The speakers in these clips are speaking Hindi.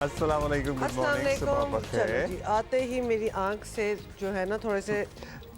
अस्सलाम वालेकुम, गुड मॉर्निंग, सुबह चलो बखैर। जी, आते ही मेरी आंख से जो है ना थोड़े से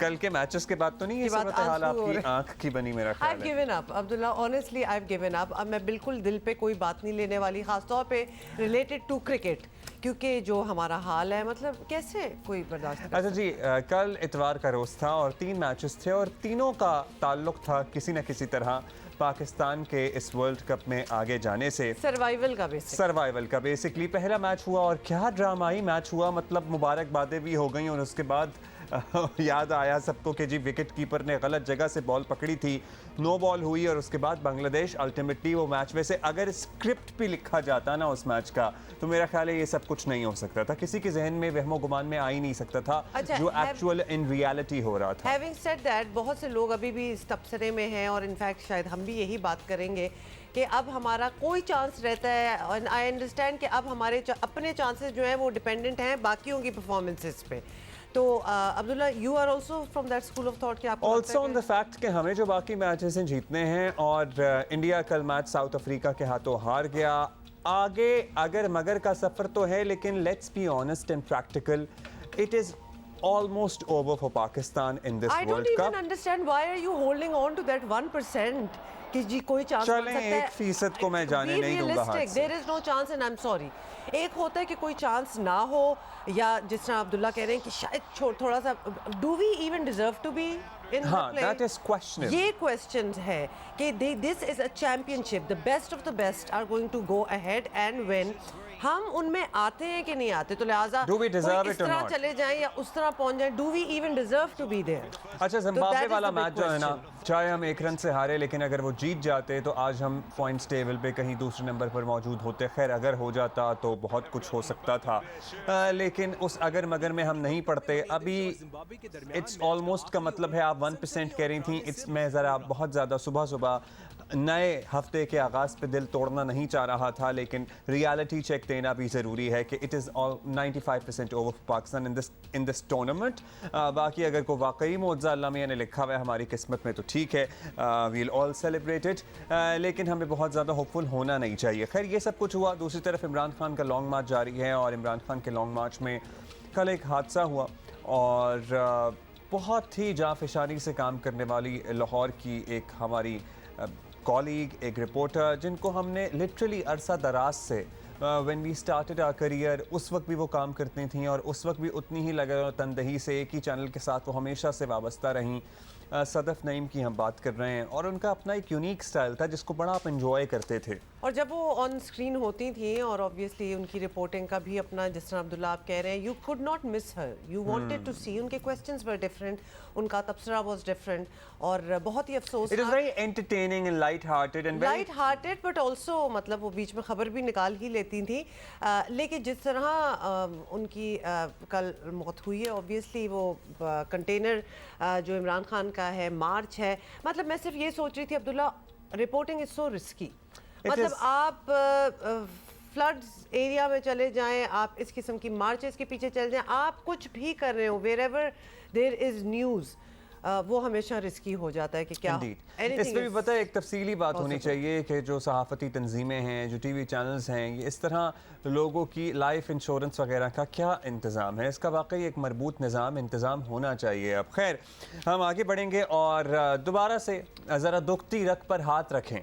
कल के मैचेस के बाद तो नहीं ये की बात सूरत हाल आंसू हो आपकी रहे। आंख की बनी, मेरा आई ख्याल है। Given up Abdullah, honestly I given up. अब मैं बिल्कुल दिल पे कोई बात नहीं लेने वाली, खासतौर पे रिलेटेड टू क्रिकेट, क्योंकि जो हमारा हाल है मतलब कैसे कोई बर्दाश्त कर अच्छा जी, कल इतवार का रोज़ था और 3 मैचेस थे और तीनों का ताल्लुक था किसी न किसी तरह पाकिस्तान के इस वर्ल्ड कप में आगे जाने से। सर्वाइवल का बेसिक। सर्वाइवल का बेसिकली पहला मैच हुआ और क्या ड्रामाई मैच हुआ, मतलब मुबारकबादें भी हो गई और उसके बाद याद आया सबको कि जी विकेट कीपर ने गलत जगह से बॉल पकड़ी थी, नो बॉल हुई और उसके बाद बांग्लादेश अल्टीमेटली वो मैच, वैसे अगर स्क्रिप्ट भी लिखा जाता ना उस मैच का तो मेरा ख्याल है ये सब कुछ नहीं हो सकता था, किसी के जहन में वहमो गुमान में आ ही नहीं सकता था अच्छा, जो एक्चुअल इन रियलिटी हो रहा था। हैविंग सेड दैट, बहुत से लोग अभी भी इस तबसरे में हैं और इनफैक्ट शायद हम भी यही बात करेंगे कि अब हमारा कोई चांस रहता है, और आई अंडरस्टैंड कि अब हमारे अपने चांसेस जो हैं वो डिपेंडेंट हैं बाकियों की परफॉर्मेंसेस पे। तो Abdullah, you are also from that school of thought कि आपको ऑल्सो ऑन द फैक्ट कि हमें जो बाकी मैचेस हैं जीतने हैं और इंडिया कल मैच साउथ अफ्रीका के हाथों हार गया। आगे अगर मगर का सफर तो है, लेकिन let's be honest and practical, it is almost over for Pakistan in this I don't world even cup. understand why are you holding on to that 1% कि जी कोई चांस बन चलें, सकता है। 1% को मैं जाने Be नहीं दूंगा हाथ realistic, से। there is no chance and I'm sorry। एक होता है कि कोई चांस ना हो, या जिस तरह अब्दुल्ला कह रहे हैं कि शायद थोड़ा सा, do we even deserve to be in the हाँ, play? that is questionable। ये क्वेश्चन है कि this is a championship, the best of the best are going to go ahead and win। हम उनमें आते हैं कि नहीं आते, तो लिहाजा Do we deserve कोई इस it or तरह not? चले जाएं या उस तरह पहुंच जाएं, do we even deserve to be there? अच्छा, that जिम्बाब्वे is वाला the big मैच जो है ना, question। चाहे हम 1 रन से हारे लेकिन अगर वो जीत जाते तो आज हम पॉइंट्स टेबल पे कहीं दूसरे नंबर पर मौजूद होते। खैर अगर हो जाता तो बहुत कुछ हो सकता था, लेकिन उस अगर मगर में हम नहीं पड़ते। अभी इट्स ऑलमोस्ट का मतलब है, आप 1% कह रही थी, इट्स मैं ज़रा बहुत ज़्यादा सुबह सुबह नए हफ्ते के आगाज़ पे दिल तोड़ना नहीं चाह रहा था, लेकिन रियलिटी चेक देना भी ज़रूरी है कि it is all 95% over Pakistan in this tournament. बाकी अगर कोई वाकई मौज़ा अल्लाह मियां ने लिखा हुआ है हमारी किस्मत में तो ठीक है, वील ऑल सेलिब्रेट इट, लेकिन हमें बहुत ज़्यादा होपफुल होना नहीं चाहिए। खैर ये सब कुछ हुआ, दूसरी तरफ इमरान खान का लॉन्ग मार्च जारी है और इमरान खान के लॉन्ग मार्च में कल एक हादसा हुआ और बहुत ही जाफिशानी से काम करने वाली लाहौर की एक हमारी कॉलीग, एक रिपोर्टर, जिनको हमने लिटरली अरसा दराज से when we started our career उस वक्त भी वो काम करती थी और उस वक्त भी उतनी ही लगन और तनदही से एक ही चैनल के साथ वो हमेशा से वाबस्ता रहीं। सदफ नईम की हम बात कर रहे हैं और उनका अपना एक यूनिक स्टाइल था जिसको बड़ा आप एंजॉय करते थे। और जब वो ऑन स्क्रीन होती थी और ऑब्वियसली उनकी रिपोर्टिंग का भी अपना, जिस तरह अब्दुल्ला आप कह रहे हैं, you could not miss her, you wanted to see, उनके क्वेश्चंस वर डिफरेंट, उनका तबसरा वाज डिफरेंट और बहुत ही अफसोस, it is very entertaining and light hearted and light hearted, but also मतलब वो बीच में खबर भी निकाल ही लेती थी। लेकिन जिस तरह उनकी कल मौत हुई है, ऑब्वियसली वो कंटेनर जो इमरान खान का है, मार्च है, मतलब मैं सिर्फ ये सोच रही थी Abdullah, reporting is so risky. मतलब आप फ्लड्स एरिया में चले जाएं, आप इस किस्म की मार्चेस के पीछे चले जाएं, आप कुछ भी कर रहे हो, wherever there is news, वो हमेशा रिस्की हो जाता है कि क्या इसमें भी पता है एक तफसीली बात होनी चाहिए कि जो सहाफ़ती तंजीमें हैं, जो टीवी चैनल्स हैं, ये इस तरह लोगों की लाइफ इंश्योरेंस वगैरह का क्या इंतज़ाम है, इसका वाकई एक मरबूत इंतज़ाम होना चाहिए। अब खैर हम आगे बढ़ेंगे और दोबारा से ज़रा दुखती रग पर हाथ रखें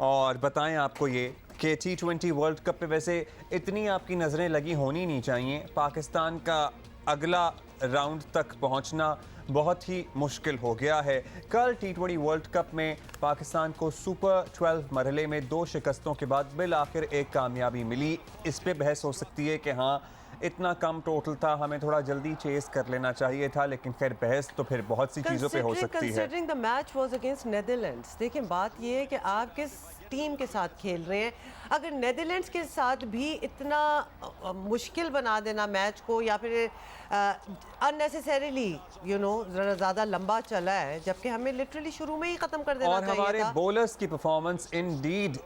और बताएं आपको ये कि T20 वर्ल्ड कप पे वैसे इतनी आपकी नज़रें लगी होनी नहीं चाहिए। पाकिस्तान का अगला राउंड तक पहुंचना बहुत ही मुश्किल हो गया है। कल T20 वर्ल्ड कप में पाकिस्तान को सुपर 12 मरहले में 2 शिकस्तों के बाद बिल आखिर एक कामयाबी मिली। इस पे बहस हो सकती है कि हाँ इतना कम टोटल था, हमें थोड़ा जल्दी चेस कर लेना चाहिए था, लेकिन खैर बहस तो फिर बहुत सी चीज़ों पे हो सकती है। Considering the match was against Netherlands, देखिए बात ये है कि आप किस टीम के साथ खेल रहे हैं। अगर नेदरलैंड्स के साथ भी इतना मुश्किल बना देना मैच को, या फिर अननेसेसरीली ज़्यादा लंबा चला है, जबकि हमें लिटरली शुरू में ही ख़त्म कर देना चाहिए था। और हमारे बॉलर्स की परफॉर्मेंस इंडीड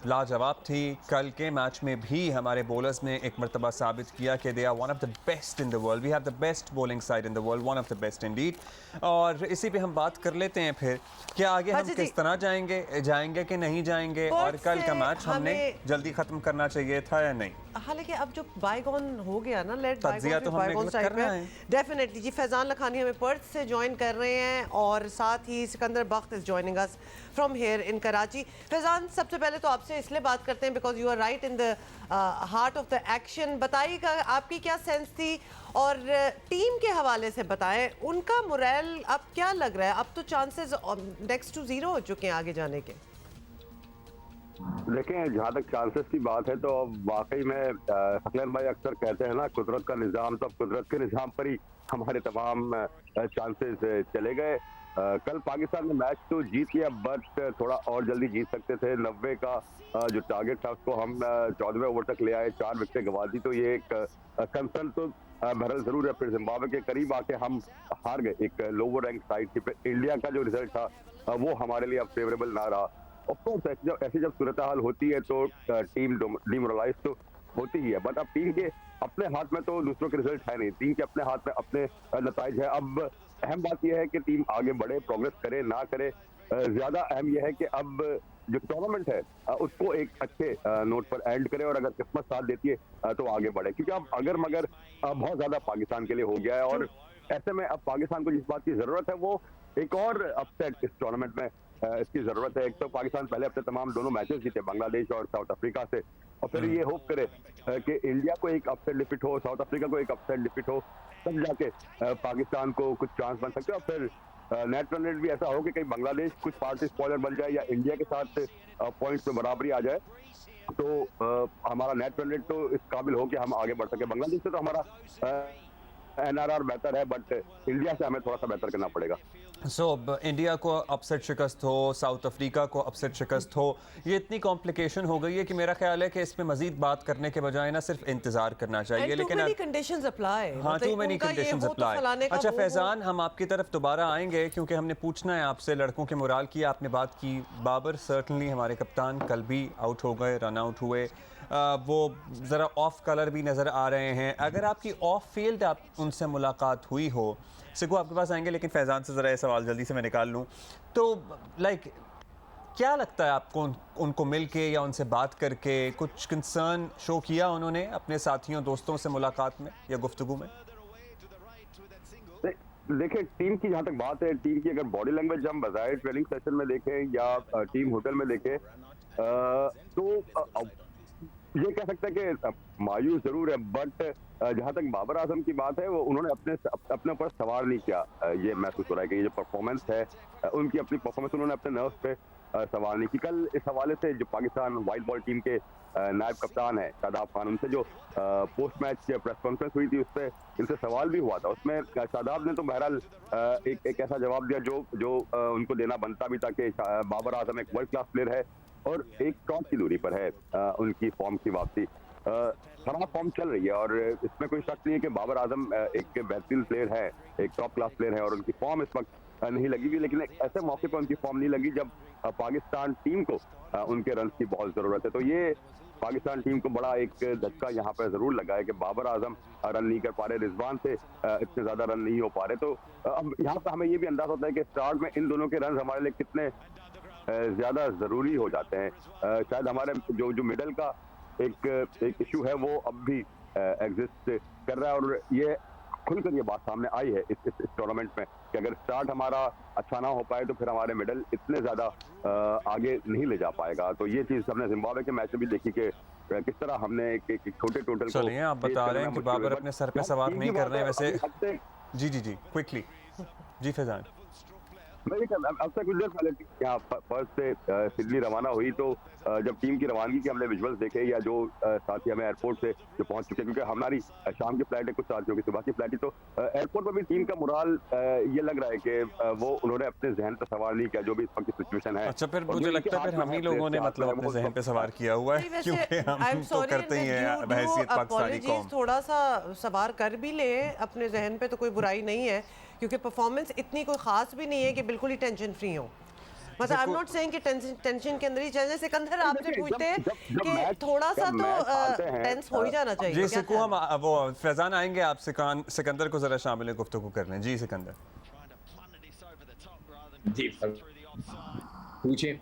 लाजवाब थी। कल के मैच में भी हमारे बॉलर्स ने एक मरतबा साबित किया कि they are one of the best in the world, we have the best bowling side in the world, one of the best indeed. और इसी पे हम बात कर लेते हैं फिर कि आगे हम किस तरह जाएंगे कि नहीं जाएंगे। और कल का मैच हमने जल्दी ख़त्म करना चाहिए था या नहीं? हालांकि अब जो बायगॉन हो गया ना, लेट तज्जिया तो हमने करना है। डेफिनेटली जी। फैजान लखानी हमें पर्थ से ज्वाइन कर रहे हैं और साथ ही Sikandar Bakht is joining us from here in Karachi. Faizan, सबसे पहले तो आपसे इसलिए बात करते हैं because you are right in the heart of the action. बताइएगा आपकी क्या सेंस थी और टीम के हवाले से बताएं, उनका मोरल अब क्या लग रहा है? अब तो चांसेस नेक्स्ट टू जीरो हो चुके हैं आगे जाने के। देखें, जहाँ तक चांसेस की बात है तो वाकई में सकलैन भाई अक्सर कहते हैं ना, कुदरत का निज़ाम, तो कुदरत के निज़ाम पर ही हमारे तमाम चांसेस चले गए। कल पाकिस्तान ने मैच तो जीत लिया, बट थोड़ा और जल्दी जीत सकते थे। 90 का जो टारगेट था उसको हम 14वें ओवर तक ले आए, 4 विकेटें गंवा दी, तो ये एक कंसर्न तो बहरहाल जरूर है। फिर जिम्बाब्वे के करीब आके हम हार गए एक लोअर रैंक साइड की। फिर इंडिया का जो रिजल्ट था वो हमारे लिए अब फेवरेबल ना रहा। ऑफकोर्स ऐसी जब सूरत हाल होती है तो टीम डिमोरलाइज तो होती ही है, बट अब टीम के अपने हाथ में तो दूसरों के रिजल्ट है नहीं, टीम के अपने हाथ में अपने नताइज है। अब अहम बात यह है कि टीम आगे बढ़े, प्रोग्रेस करे ना करे, ज्यादा अहम यह है कि अब जो टूर्नामेंट है उसको एक अच्छे नोट पर एंड करे और अगर किस्मत साथ देती है तो आगे बढ़े, क्योंकि अब अगर मगर बहुत ज्यादा पाकिस्तान के लिए हो गया है। और ऐसे में अब पाकिस्तान को जिस बात की जरूरत है वो एक और अपसेट इस टूर्नामेंट में इसकी जरूरत है। एक तो पाकिस्तान पहले हफ्ते तमाम दोनों मैचेस जीते बांग्लादेश और साउथ अफ्रीका से, और फिर ये होप करे कि इंडिया को एक अपसेट डिफीट हो, साउथ अफ्रीका को एक अपसेट डिफीट हो, तब जाके पाकिस्तान को कुछ चांस बन सकते हैं। और फिर नेट रन रेट भी ऐसा हो कि कहीं बांग्लादेश कुछ पार्टी स्पॉइलर बन जाए या इंडिया के साथ पॉइंट्स में बराबरी आ जाए, तो हमारा नेट रन रेट तो इस काबिल हो कि हम आगे बढ़ सके। बांग्लादेश से तो हमारा एनआरआर बेहतर है, बट इंडिया से हमें थोड़ा सा बेहतर करना पड़ेगा। इंडिया को अपसेट शिकस्त हो, साउथ अफ्रीका को अपसेट शिकस्त हो, ये इतनी कॉम्प्लिकेशन हो गई है कि मेरा ख्याल है कि इस पे मजीद बात करने के बजाय ना सिर्फ इंतजार करना चाहिए। लेकिन कंडीशंस अप्लाई, हाँ, टू मेनी कंडीशंस अप्लाई। अच्छा फैजान, हम आपकी तरफ दोबारा आएंगे क्योंकि हमने पूछना है आपसे लड़कों के मोराल की। आपने बात की, बाबर सर्टनली हमारे कप्तान कल भी आउट हो गए, रन आउट हुए, वो ज़रा ऑफ कलर भी नज़र आ रहे हैं। अगर आपकी ऑफ फील्ड आप उनसे मुलाकात हुई हो, सिकू आपके पास आएंगे, लेकिन फैज़ान से ज़रा ये सवाल जल्दी से मैं निकाल लूँ, तो लाइक क्या लगता है आपको उनको मिल के या उनसे बात करके कुछ कंसर्न शो किया उन्होंने अपने साथियों दोस्तों से मुलाकात में या गुफ्तगू में? देखिए, टीम की जहाँ तक बात है, टीम की अगर बॉडी लैंग्वेज हम बजाय ट्रेनिंग सेशन में देखें या टीम होटल में देखें तो ये कह सकते हैं कि मायूस जरूर है, बट जहां तक बाबर आजम की बात है वो उन्होंने अपने ऊपर सवार नहीं किया। ये महसूस हो रहा है कि ये जो परफॉर्मेंस है उनकी अपनी परफॉर्मेंस उन्होंने अपने नर्व्स पे सवार नहीं की। कल इस हवाले से जो पाकिस्तान वाइट बॉल टीम के नायब कप्तान है शादाब खान, उनसे जो पोस्ट मैच प्रेस कॉन्फ्रेंस हुई थी उससे इनसे सवाल भी हुआ था। उसमें शादाब ने तो बहरहाल एक ऐसा जवाब दिया जो उनको देना बनता भी था कि बाबर आजम एक वर्ल्ड क्लास प्लेयर है और एक टॉप की दूरी पर है उनकी फॉर्म की वापसी। खराब फॉर्म चल रही है और इसमें कोई शक नहीं है कि बाबर आजम एक बेहतरीन प्लेयर है, एक टॉप क्लास प्लेयर है और उनकी फॉर्म इस वक्त नहीं लगी हुई। लेकिन एक ऐसे मौके पर उनकी फॉर्म नहीं लगी जब पाकिस्तान टीम को उनके रन की बहुत जरूरत है। तो ये पाकिस्तान टीम को बड़ा एक धक्का यहाँ पर जरूर लगा है कि बाबर आजम रन नहीं कर पा रहे, रिजवान से इतने ज्यादा रन नहीं हो पा रहे। तो अब यहाँ पर हमें ये भी अंदाजा होता है कि स्टार्ट में इन दोनों के रन हमारे लिए कितने ज्यादा जरूरी हो जाते हैं। शायद हमारे जो मिडल का एक इशू है वो अब भी एग्जिस्ट कर रहा है और ये खुलकर ये बात सामने आई है इस टूर्नामेंट में कि अगर स्टार्ट हमारा अच्छा ना हो पाए तो फिर हमारे मिडल इतने ज्यादा आगे नहीं ले जा पाएगा। तो ये चीज हमने जिम्बाब्वे के मैच में भी देखी कि किस तरह हमने एक छोटे टोटल को। चलिए, आप बता रहे हैं कि बाबर अपने सर पे सवार नहीं कर रहे हैं वैसे। जी क्विकली जी फैजान। अब तक यहाँ पर्थ से सिडनी रवाना हुई तो जब टीम की रवानगी के हमने विजुअल्स देखे या जो साथी हमें एयरपोर्ट से जो पहुंच चुके, क्योंकि हमारी शाम की फ्लाइट है, कुछ साथियों की सुबह की फ्लाइट थी, तो एयरपोर्ट पर भी टीम का मोराल ये लग रहा है कि वो उन्होंने अपने जहन पर सवार नहीं किया जो भी इस वक्त की सिचुएशन है। अच्छा, फिर मुझे लगता है फिर हम ही लोगों ने मतलब अपने जहन पे सवार किया हुआ है, क्योंकि हम तो करते ही हैं बहैसियत पाकिस्तानी कौम। थोड़ा सा सवार कर भी ले अपने जहन पे तो कोई बुराई नहीं है, क्योंकि परफॉर्मेंस इतनी कोई खास भी नहीं है कि बिल्कुल ही टेंशन फ्री हो। मतलब आई एम नॉट सेइंग कि टेंशन के अंदर ही चलने। सिकंदर आपसे पूछते हैं कि थोड़ा सा तो टेंस हो ही जाना चाहिए। जी सिकू, हम वो फैजान आएंगे, आप सिकंदर को जरा शामिल गुफ्तगू कर लें। जी सिकंदर। जी पूछिए।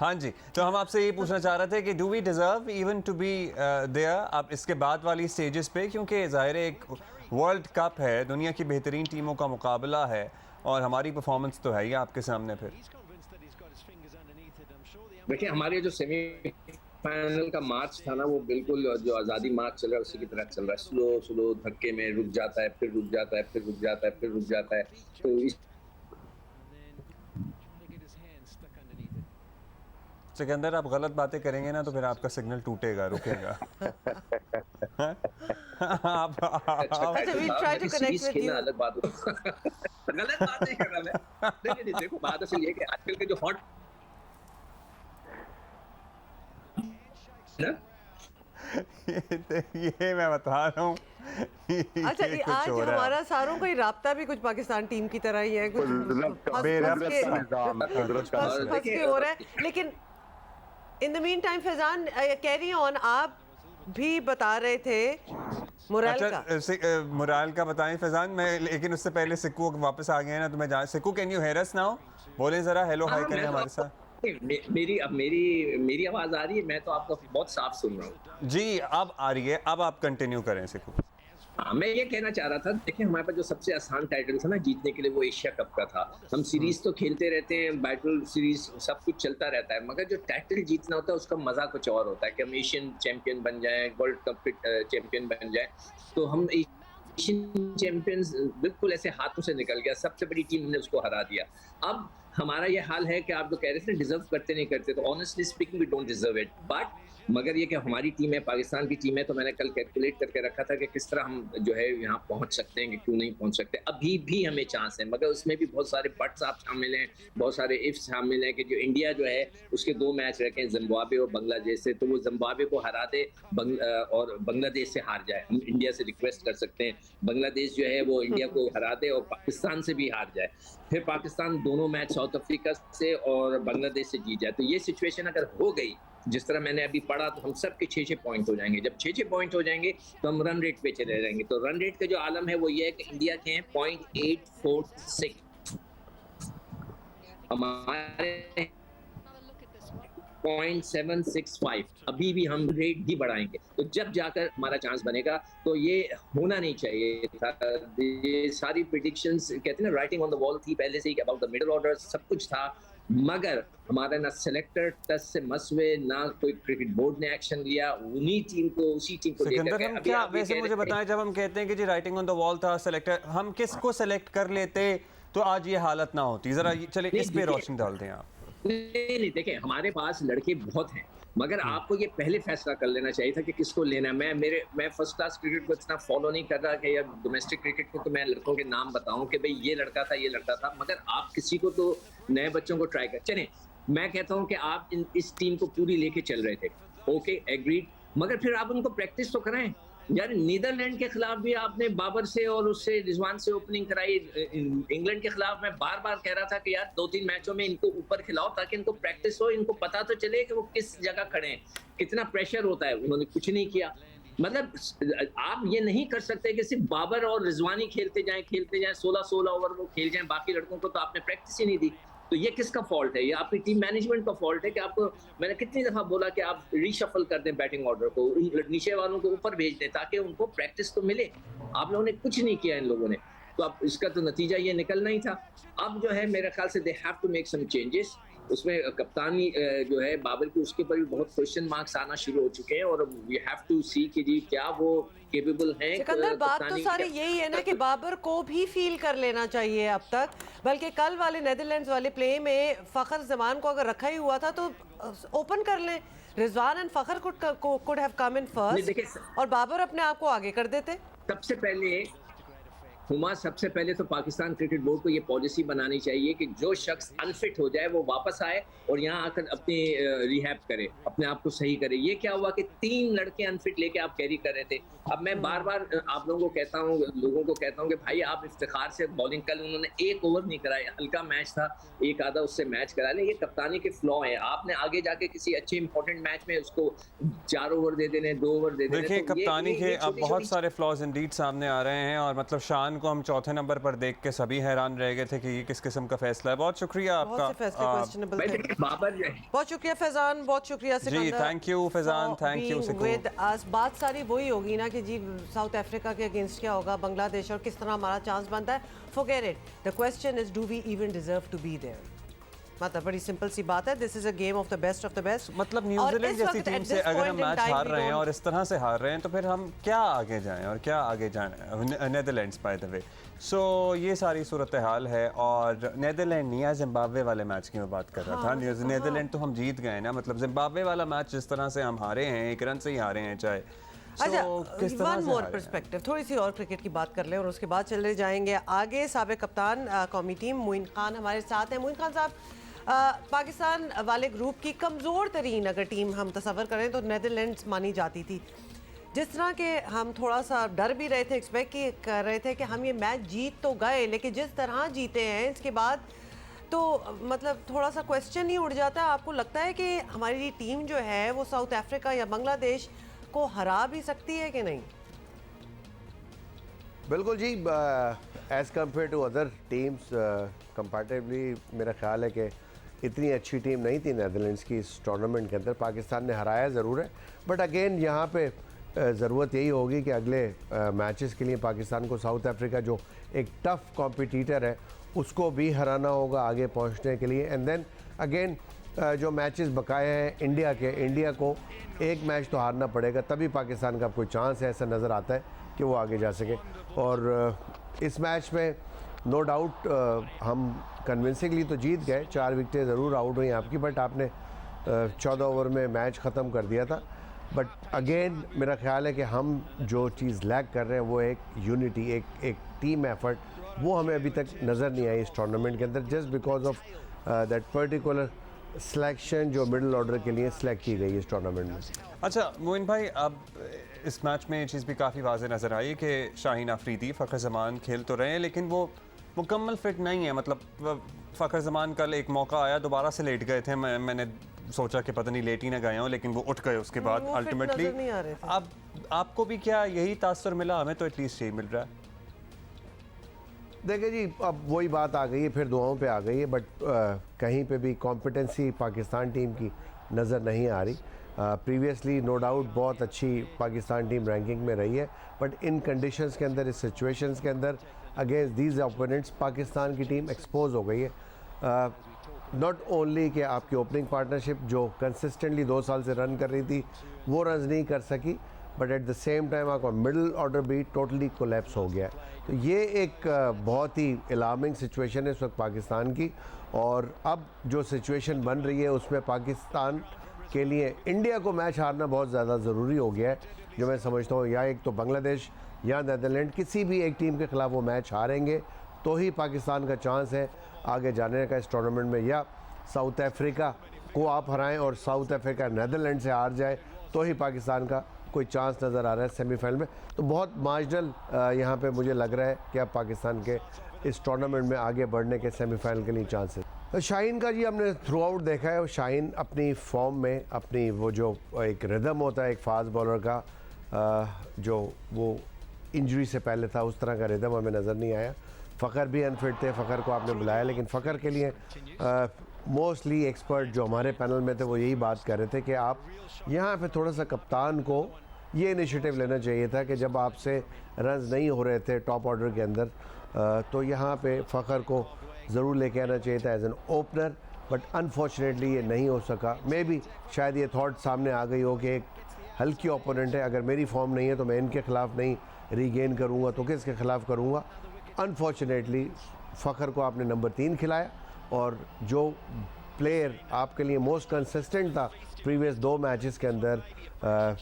हाँ जी, तो हम आपसे ये पूछना चाह रहे थे कि do we deserve even to be there अब इसके बाद वाली स्टेजेस पे, क्योंकि ज़ाहिर है एक वर्ल्ड कप है, दुनिया की बेहतरीन टीमों का मुकाबला है और हमारी परफॉर्मेंस तो है ही आपके सामने फिर। देखिए हमारे जो सेमीफाइनल का मार्च था ना, वो बिल्कुल जो आज़ादी मार्च चल रहा है उसी की तरह चल रहा है। स्लो स्लो धक्के में रुक जाता है, फिर रुक जाता है, फिर रुक जाता है, फिर रुक जाता है। तो इस सिकंदर, आप गलत बातें करेंगे ना तो फिर आपका सिग्नल टूटेगा, रुकेगा। अच्छा, we'll try to connect with you. अलग बात गलत बात नहीं कर रहा मैं। देखिए देखो, बात असल ये कि आजकल के जो हॉट ना, ये मैं बता रहा हूँ। अच्छा, ये आज हमारा सारों का ही राब्ता भी कुछ पाकिस्तान टीम की तरह ही है, कुछ फंस के हो रहा है। लेकिन in the mean time Faizan, carry on, आप भी बता रहे थे मोराल का। मोराल का बताएं फैजान, मैं लेकिन उससे पहले सिक्कू वापस आ गए हैं ना, तो मैं जान सिक्कू, can you here us now? बोलें जरा, हेलो हाय करें हमारे साथ। मेरी आवाज आ रही है? मैं तो आपको बहुत साफ सुन रहा हूँ जी, अब आ रही है, अब आप कंटिन्यू करें सिक्कू। हाँ, मैं ये कहना चाह रहा था, देखिए हमारे पास जो सबसे आसान टाइटल था ना जीतने के लिए, वो एशिया कप का था। हम सीरीज तो खेलते रहते हैं, बैटल सीरीज सब कुछ चलता रहता है, मगर जो टाइटल जीतना होता है उसका मजा कुछ और होता है कि हम एशियन चैंपियन बन जाएं, वर्ल्ड कप चैंपियन बन जाएं। तो हम एशियन चैंपियंस बिल्कुल ऐसे हाथों से निकल गया, सबसे बड़ी टीम ने उसको हरा दिया। अब हमारा ये हाल है कि आप जो कह रहे थे डिजर्व करते नहीं करते, तो honestly speaking we don't deserve it, but मगर ये कि हमारी टीम है, पाकिस्तान की टीम है, तो मैंने कल कैलकुलेट करके रखा था कि किस तरह हम जो है यहाँ पहुँच सकते हैं कि क्यों नहीं पहुँच सकते। अभी भी हमें चांस है, मगर उसमें भी बहुत सारे बट्स आप शामिल हैं, बहुत सारे इफ्स शामिल हैं कि जो इंडिया जो है उसके 2 मैच रखे जिम्बाब्वे और बांग्लादेश से, तो वो जिम्बाब्वे को हरा दे और बांग्लादेश से हार जाए। हम इंडिया से रिक्वेस्ट कर सकते हैं बांग्लादेश जो है वो इंडिया को हरा दे और पाकिस्तान से भी हार जाए, फिर पाकिस्तान दोनों मैच साउथ अफ्रीका से और बांग्लादेश से जीत जाए। तो ये सिचुएशन अगर हो गई जिस तरह मैंने अभी पढ़ा, तो हम सब के 6-6 पॉइंट हो जाएंगे। जब 6-6 पॉइंट हो जाएंगे तो हम रन रेट पे चले जाएंगे। तो रन रेट का जो आलम है वो ये है कि इंडिया के हैं 0.846, हमारे 0.765, अभी भी हम रेट भी बढ़ाएंगे। तो जब जाकर हमारा चांस बनेगा, तो ये होना नहीं चाहिए था। ये सारी प्रिडिक्शंस कहते हैं ना, राइटिंग ऑन द वॉल थी पहले से ही, अबाउट द मिडिल ऑर्डर सब कुछ था, मगर हमारा ना सेलेक्टर टस से मसवे, ना कोई क्रिकेट बोर्ड ने एक्शन लिया, उन्हीं टीम को उसी टीम को लेकर सिकंदर, हम क्या वैसे मुझे बताएं, जब हम कहते हैं कि जी राइटिंग ऑन द वॉल था, सेलेक्टर, हम किसको सेलेक्ट कर लेते तो आज ये हालत ना होती? जरा चले इस पे रोशनी डाल दें आप। नहीं, देखें हमारे पास लड़के बहुत हैं, मगर आपको ये पहले फैसला कर लेना चाहिए था कि किसको लेना है। मैं फर्स्ट क्लास क्रिकेट को इतना फॉलो नहीं कर रहा कि या डोमेस्टिक क्रिकेट को तो मैं लड़कों के नाम बताऊं कि भाई ये लड़का था, ये लड़का था, मगर आप किसी को तो नए बच्चों को ट्राई कर चलें। मैं कहता हूं कि आप इस टीम को पूरी लेके चल रहे थे, ओके एग्रीड, मगर फिर आप उनको प्रैक्टिस तो कराएं यार। नीदरलैंड के खिलाफ भी आपने बाबर से और उससे रिजवान से ओपनिंग कराई। इंग्लैंड के खिलाफ मैं बार बार कह रहा था कि यार 2-3 मैचों में इनको ऊपर खिलाओ ताकि इनको प्रैक्टिस हो, इनको पता तो चले कि वो किस जगह खड़े हैं, कितना प्रेशर होता है। उन्होंने कुछ नहीं किया। मतलब आप ये नहीं कर सकते कि सिर्फ बाबर और रिजवानी खेलते जाएं 16-16 ओवर वो खेल जाएं, बाकी लड़कों को तो आपने प्रैक्टिस ही नहीं दी। तो ये किसका फॉल्ट है? ये आपकी टीम मैनेजमेंट का फॉल्ट है कि आपको, मैंने कितनी दफा बोला कि आप रीशफल कर दें बैटिंग ऑर्डर को, नीचे वालों को ऊपर भेज दें ताकि उनको प्रैक्टिस तो मिले। आप लोगों ने कुछ नहीं किया इन लोगों ने, तो अब इसका तो नतीजा ये निकलना ही था। अब जो है मेरे ख्याल से they have to make some changes. उसमें कप्तानी जो है बाबर की, उसके ऊपर भी बहुत क्वेश्चन मार्क्स आना शुरू हो चुके हैं और वी हैव टू सी कि जी क्या वो केपेबल हैं। सिकंदर, बात तो सारी यही है ना कि बाबर को भी फील कर लेना चाहिए अब तक, बल्कि कल वाले नेदरलैंड्स वाले प्ले में फखर जमान को अगर रखा ही हुआ था तो ओपन कर लें। Rizwan and Fakhar could have come in first और बाबर अपने आप को आगे कर देते। सबसे पहले तो पाकिस्तान क्रिकेट बोर्ड को ये पॉलिसी बनानी चाहिए कि जो शख्स अनफिट हो जाए वो वापस आए और यहाँ आकर अपनी रिहैब करे, अपने आप को सही करे। ये क्या हुआ कि 3 लड़के अनफिट लेके आप कैरी कर रहे थे। अब मैं बार बार आप लोगों को कहता हूँ कि भाई आप इफ्तिखार से बॉलिंग, कल उन्होंने 1 ओवर नहीं कराई, हल्का मैच था, एक आधा उससे मैच करा लें। ये कप्तानी के फ्लॉ है। आपने आगे जाके किसी अच्छे इंपॉर्टेंट मैच में उसको 4 ओवर दे देने, 2 ओवर दे देने। देखिए कप्तानी के अब बहुत सारे फ्लॉज इंडीड सामने आ रहे हैं और मतलब शान को हम चौथे नंबर पर देख के सभी हैरान रह गए थे कि ये किस किस्म का फैसला है। बहुत शुक्रिया बहुत आपका। से फैसले क्वेश्चनेबल भाई थे। देखिए, बाबर जो है बहुत शुक्रिया फैजान, बहुत शुक्रिया जी, Sikandar. thank you Faizan, for thank you being Siku. with us। बात सारी वही होगी ना कि जी साउथ अफ्रीका के अगेंस्ट क्या होगा, बांग्लादेश, और किस तरह हमारा चांस बनता है। Forget it, the question is do we even deserve to be there. मतलब बड़ी सिंपल सी बात है, this is a game of the best of the best. मतलब न्यूजीलैंड जैसी टीम से अगर हम मैच हार रहे हैं और इस तरह से हार रहे हैं तो फिर हम क्या आगे जाएं और क्या आगे जाना। नेदरलैंड्स बाय द वे, सो ये सारी सूरत हाल है। और नेदरलैंड नहीं, जिम्बाब्वे वाले मैच की मैं बात कर रहा था। नेदरलैंड तो हम जीत गए ना, मतलब जिम्बाब्वे वाला मैच जिस तरह से हम हारे हैं, 1 रन से ही हारे हैं चाहे। अच्छा, किस तरह वन से मोर हारे हैं? पर्सपेक्टिव, थोड़ी सी और क्रिकेट की बात कर लें और उसके बाद चले जाएंगे आगे। साबिक कप्तान कौमी टीम मोइन खान हमारे साथ हैं। मोइन खान साहब, पाकिस्तान वाले ग्रुप की कमज़ोर तरीन अगर टीम हम तस्वर करें तो नेदरलैंड्स मानी जाती थी। जिस तरह के हम थोड़ा सा डर भी रहे थे, एक्सपेक्ट कर रहे थे कि हम ये मैच जीत तो गए, लेकिन जिस तरह जीते हैं इसके बाद तो मतलब थोड़ा सा क्वेश्चन ही उड़ जाता है। आपको लगता है कि हमारी टीम जो है वो साउथ अफ्रीका या बांग्लादेश को हरा भी सकती है कि नहीं? बिल्कुल जी, as compared to other teams comparatively मेरा ख्याल है कि इतनी अच्छी टीम नहीं थी नेदरलैंड्स की इस टूर्नामेंट के अंदर। पाकिस्तान ने हराया ज़रूर है, बट अगेन यहाँ पे ज़रूरत यही होगी कि अगले मैचेस के लिए पाकिस्तान को साउथ अफ्रीका जो एक टफ़ कॉम्पिटिटर है उसको भी हराना होगा आगे पहुँचने के लिए। एंड देन अगेन जो मैचेस बकाए हैं इंडिया को एक मैच तो हारना पड़ेगा, तभी पाकिस्तान का कोई चांस है, ऐसा नज़र आता है कि वो आगे जा सके। और इस मैच में नो डाउट हम कन्विंसिंगली तो जीत गए, 4 विकेटें ज़रूर आउट हुई आपकी, बट आपने 14 ओवर में मैच ख़त्म कर दिया था। बट अगेन मेरा ख्याल है कि हम जो चीज़ लैक कर रहे हैं वो एक यूनिटी, एक टीम एफर्ट, वो हमें अभी तक नज़र नहीं आई इस टूर्नामेंट के अंदर, just because of that particular selection जो मिडिल ऑर्डर के लिए सिलेक्ट की गई इस टूर्नामेंट में। अच्छा मोइन भाई, अब इस मैच में ये चीज़ भी काफ़ी वाज़े नज़र आई कि शाहीन अफरीदी, फ़खर ज़मान खेल तो रहे हैं लेकिन वो मुकम्मल फिट नहीं है। मतलब फ़खर ज़मान कल एक मौका आया, दोबारा से लेट गए थे, मैंने सोचा कि पता नहीं लेट ही ना गए हों, लेकिन वो उठ गए उसके बाद वो fit अल्टीमेटली। नज़र नहीं आ रहे थे। अब आपको भी क्या यही तासुर मिला? हमें तो एटलीस्ट यही मिल रहा है। देखिए जी, अब वही बात आ गई है, फिर दुआओं पे आ गई है, बट कहीं पे भी कॉम्पिटेंसी पाकिस्तान टीम की नज़र नहीं आ रही। प्रीवियसली नो डाउट बहुत अच्छी पाकिस्तान टीम रैंकिंग में रही है, बट इन कंडीशंस के अंदर, इस सिचुएशंस के अंदर अगेंस्ट दीज ओपोनेंट्स पाकिस्तान की टीम एक्सपोज हो गई है। नॉट ओनली कि आपकी ओपनिंग पार्टनरशिप जो कंसिस्टेंटली 2 साल से रन कर रही थी वो रन नहीं कर सकी, but at the same time आपका मिडिल ऑर्डर भी टोटली कोलैप्स हो गया। तो ये एक बहुत ही अलार्मिंग सिचुएशन है इस वक्त पाकिस्तान की। और अब जो सिचुएशन बन रही है उसमें पाकिस्तान के लिए इंडिया को मैच हारना बहुत ज़्यादा ज़रूरी हो गया है, जो मैं समझता हूँ या एक तो बांग्लादेश या नेदरलैंड, किसी भी एक टीम के ख़िलाफ़ वो मैच हारेंगे तो ही पाकिस्तान का चांस है आगे जाने का इस टूर्नामेंट में। या साउथ अफ्रीका को आप हराएं और साउथ अफ्रीका नेदरलैंड से हार जाए तो ही पाकिस्तान का कोई चांस नज़र आ रहा है सेमीफाइनल में। तो बहुत मार्जिनल यहाँ पे मुझे लग रहा है कि अब पाकिस्तान के इस टूर्नामेंट में आगे बढ़ने के सेमीफाइनल के लिए चांसेस। शाहीन का जी हमने थ्रू आउट देखा है, शाहीन अपनी फॉर्म में, अपनी वो जो एक रिदम होता है एक फास्ट बॉलर का, जो वो इंजरी से पहले था उस तरह का रिदम हमें नज़र नहीं आया। फ़खर भी अनफिट थे, फ़खर को आपने बुलाया, लेकिन फ़खर के लिए मोस्टली एक्सपर्ट जो हमारे पैनल में थे वो यही बात कर रहे थे कि आप यहाँ पे थोड़ा सा कप्तान को ये इनिशिएटिव लेना चाहिए था कि जब आपसे रन्स नहीं हो रहे थे टॉप ऑर्डर के अंदर, तो यहाँ पे फ़खर को ज़रूर लेके आना चाहिए था as an opener, but unfortunately ये नहीं हो सका। मे बी शायद ये थॉट सामने आ गई हो कि एक हल्की ओपोनेंट है, अगर मेरी फॉर्म नहीं है तो मैं इनके ख़िलाफ़ नहीं रीगेन करूँगा तो किसके ख़िलाफ़ करूँगा। अनफॉर्चुनेटली फ़खर को आपने नंबर 3 खिलाया, और जो प्लेयर आपके लिए मोस्ट कंसिस्टेंट था प्रीवियस 2 मैचेस के अंदर,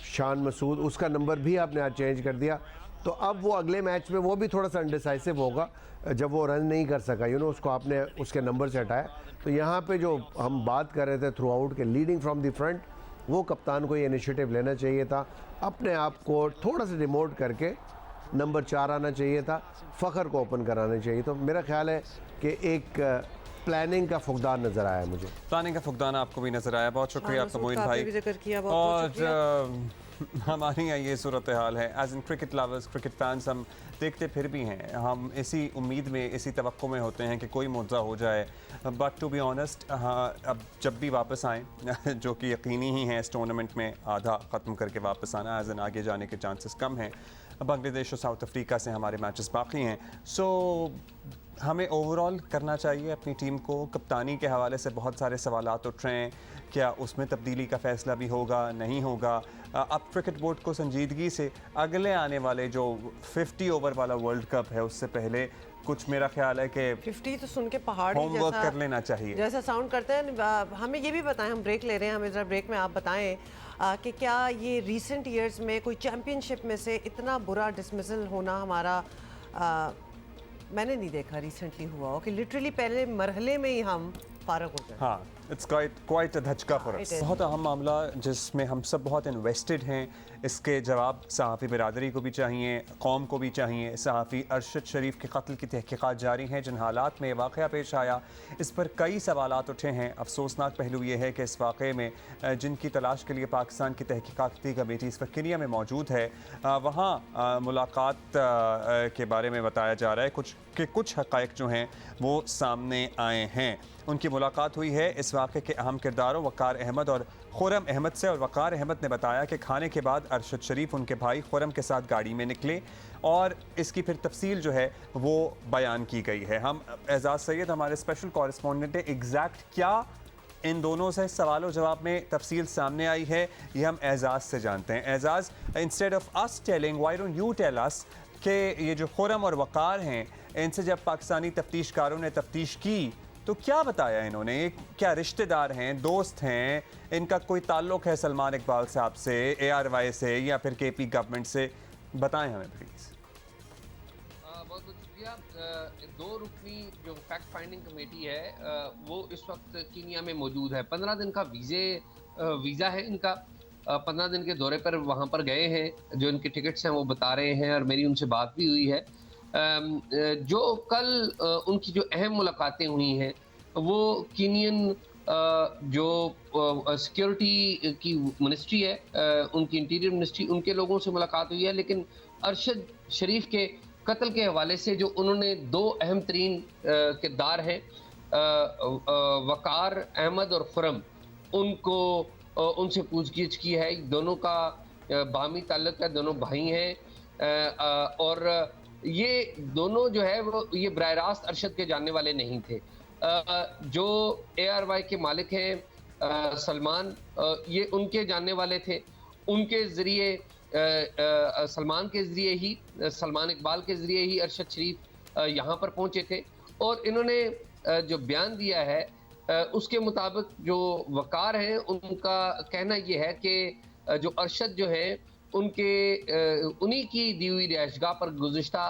शान मसूद, उसका नंबर भी आपने आज चेंज कर दिया। तो अब वो अगले मैच में वो भी थोड़ा सा अनडिसाइसिव होगा जब वो रन नहीं कर सका, उसको आपने उसके नंबर से हटाया। तो यहाँ पे जो हम बात कर रहे थे थ्रू आउट के लीडिंग फ्रॉम द फ्रंट, वो कप्तान को ये इनिशिएटिव लेना चाहिए था, अपने आप को थोड़ा सा डिमोट करके नंबर 4 आना चाहिए था, फ़खर को ओपन कराना चाहिए। तो मेरा ख्याल है कि एक प्लानिंग का फुकदान नज़र आया मुझे। प्लानिंग का फुकदान आपको भी नज़र आया, बहुत शुक्रिया आपका मोइन आपने भाई। भी जिक्र किया, बहुत शुक्रिया। और हमारी यहाँ ये सूरत हाल है, as in cricket lovers, cricket fans, हम देखते फिर भी हैं, हम इसी उम्मीद में, इसी तवक्को में होते हैं कि कोई मुआवजा हो जाए। बट टू बी ऑनेस्ट, हाँ, अब जब भी वापस आएँ जो कि यकीनी ही है इस टूर्नामेंट में आधा ख़त्म करके वापस आना, एज इन आगे जाने के चांसेस कम हैं। बांग्लादेश और साउथ अफ्रीका से हमारे मैचेस बाकी हैं। सो हमें ओवरऑल करना चाहिए अपनी टीम को। कप्तानी के हवाले से बहुत सारे सवालात उठ रहे हैं, क्या उसमें तब्दीली का फ़ैसला भी होगा, नहीं होगा। अब क्रिकेट बोर्ड को संजीदगी से अगले आने वाले जो 50 ओवर वाला वर्ल्ड कप है उससे पहले कुछ, मेरा ख्याल है कि 50 तो सुन के पहाड़ी होमवर्क जैसा कर लेना चाहिए। जैसा साउंड करते हैं। हमें ये भी बताएं, हम ब्रेक ले रहे हैं, हमें ज़रा ब्रेक में आप बताएं कि क्या ये रीसेंट ईयर्स में कोई चैम्पियनशिप में से इतना बुरा डिसमिसल होना हमारा मैंने नहीं देखा रिसेंटली हुआ हो कि लिटरली पहले मरहले में ही हम फारग हो जाए। हाँ, इट्स क्वाइट अ धचका फॉर It अस। is. बहुत अहम मामला जिसमें हम सब बहुत इन्वेस्टेड हैं। इसके जवाब सहाफ़ी बिरादरी को भी चाहिए, कौम को भी चाहिए। सहाफ़ी अरशद शरीफ के कत्ल की तहकीकात जारी हैं। जिन हालात में वाक़या पेश आया, इस पर कई सवालात उठे हैं। अफसोसनाक पहलू ये है कि इस वाक़े में जिनकी तलाश के लिए पाकिस्तान की तहकीकाती कमेटी इस वक्त केनिया में मौजूद है, वहाँ मुलाकात के बारे में बताया जा रहा है कुछ हक़ाइक़ जो हैं वो सामने आए हैं। उनकी मुलाकात हुई है इस वाक़े के अहम किरदारों वक़ार अहमद और खुरम अहमद से, और वक़ार अहमद ने बताया कि खाने के बाद अरशद शरीफ उनके भाई खुरम के साथ गाड़ी में निकले और इसकी फिर तफसील जो है वो बयान की गई है। हम एजाज़ सैयद हमारे स्पेशल कॉरेस्पॉन्डेंट हैं, एग्जैक्ट क्या इन दोनों से सवालों जवाब में तफसील सामने आई है ये हम एजाज़ से जानते हैं। Aijaz, instead of us telling, why don't you tell us कि ये जो खुरम और वक़ार हैं, इनसे जब पाकिस्तानी तफ्तीशकारों ने तफ्तीश की तो क्या बताया इन्होंने? ये क्या रिश्तेदार हैं, दोस्त हैं, इनका कोई ताल्लुक़ है सलमान इकबाल साहब से, ARY से या फिर KP गवर्नमेंट से? बताएं हमें प्लीज़। बहुत बहुत शुक्रिया। दो रुकनी जो फैक्ट फाइंडिंग कमेटी है वो इस वक्त कीनिया में मौजूद है। 15 दिन का वीज़ा है इनका। 15 दिन के दौरे पर वहाँ पर गए हैं। जो इनके टिकट्स हैं वो बता रहे हैं और मेरी उनसे बात भी हुई है। जो कल उनकी जो अहम मुलाकातें हुई हैं वो कीनियन जो सिक्योरिटी की मिनिस्ट्री है, उनकी इंटीरियर मिनिस्ट्री, उनके लोगों से मुलाकात हुई है। लेकिन अरशद शरीफ के कत्ल के हवाले से जो उन्होंने दो अहम तरीन किरदार हैं, वक़ार अहमद और खुरम, उनको उनसे पूछगिछ की है। दोनों का बामी ताल्लुक है, दोनों भाई हैं और ये दोनों जो है वो ये बराह रास्त अरशद के जानने वाले नहीं थे। जो ARY के मालिक हैं सलमान, ये उनके जानने वाले थे। उनके ज़रिए सलमान के ज़रिए ही, सलमान इकबाल के ज़रिए ही अरशद शरीफ यहाँ पर पहुँचे थे। और इन्होंने जो बयान दिया है उसके मुताबिक जो वक़ार हैं उनका कहना ये है कि जो अरशद जो है उनके उन्हीं की दी हुई रिहाइशगाह पर गुज़िश्ता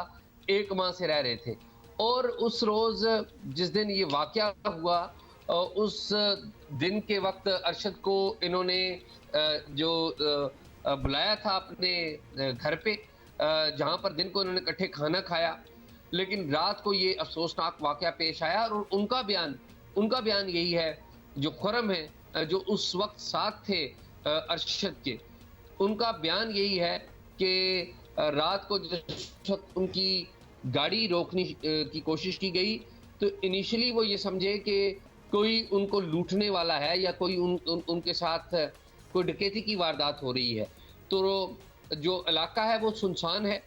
1 माह से रह रहे थे। और उस रोज़ जिस दिन ये वाक़या हुआ, उस दिन के वक्त अरशद को इन्होंने जो बुलाया था अपने घर पे, जहाँ पर दिन को इन्होंने इकट्ठे खाना खाया। लेकिन रात को ये अफसोसनाक वाक़या पेश आया और उनका बयान यही है, जो खुरम है जो उस वक्त साथ थे अरशद के, उनका बयान यही है कि रात को जिस वक्त उनकी गाड़ी रोकने की कोशिश की गई तो इनिशियली वो ये समझे कि कोई उनको लूटने वाला है या कोई उनके साथ कोई डकैती की वारदात हो रही है। तो जो इलाका है वो सुनसान है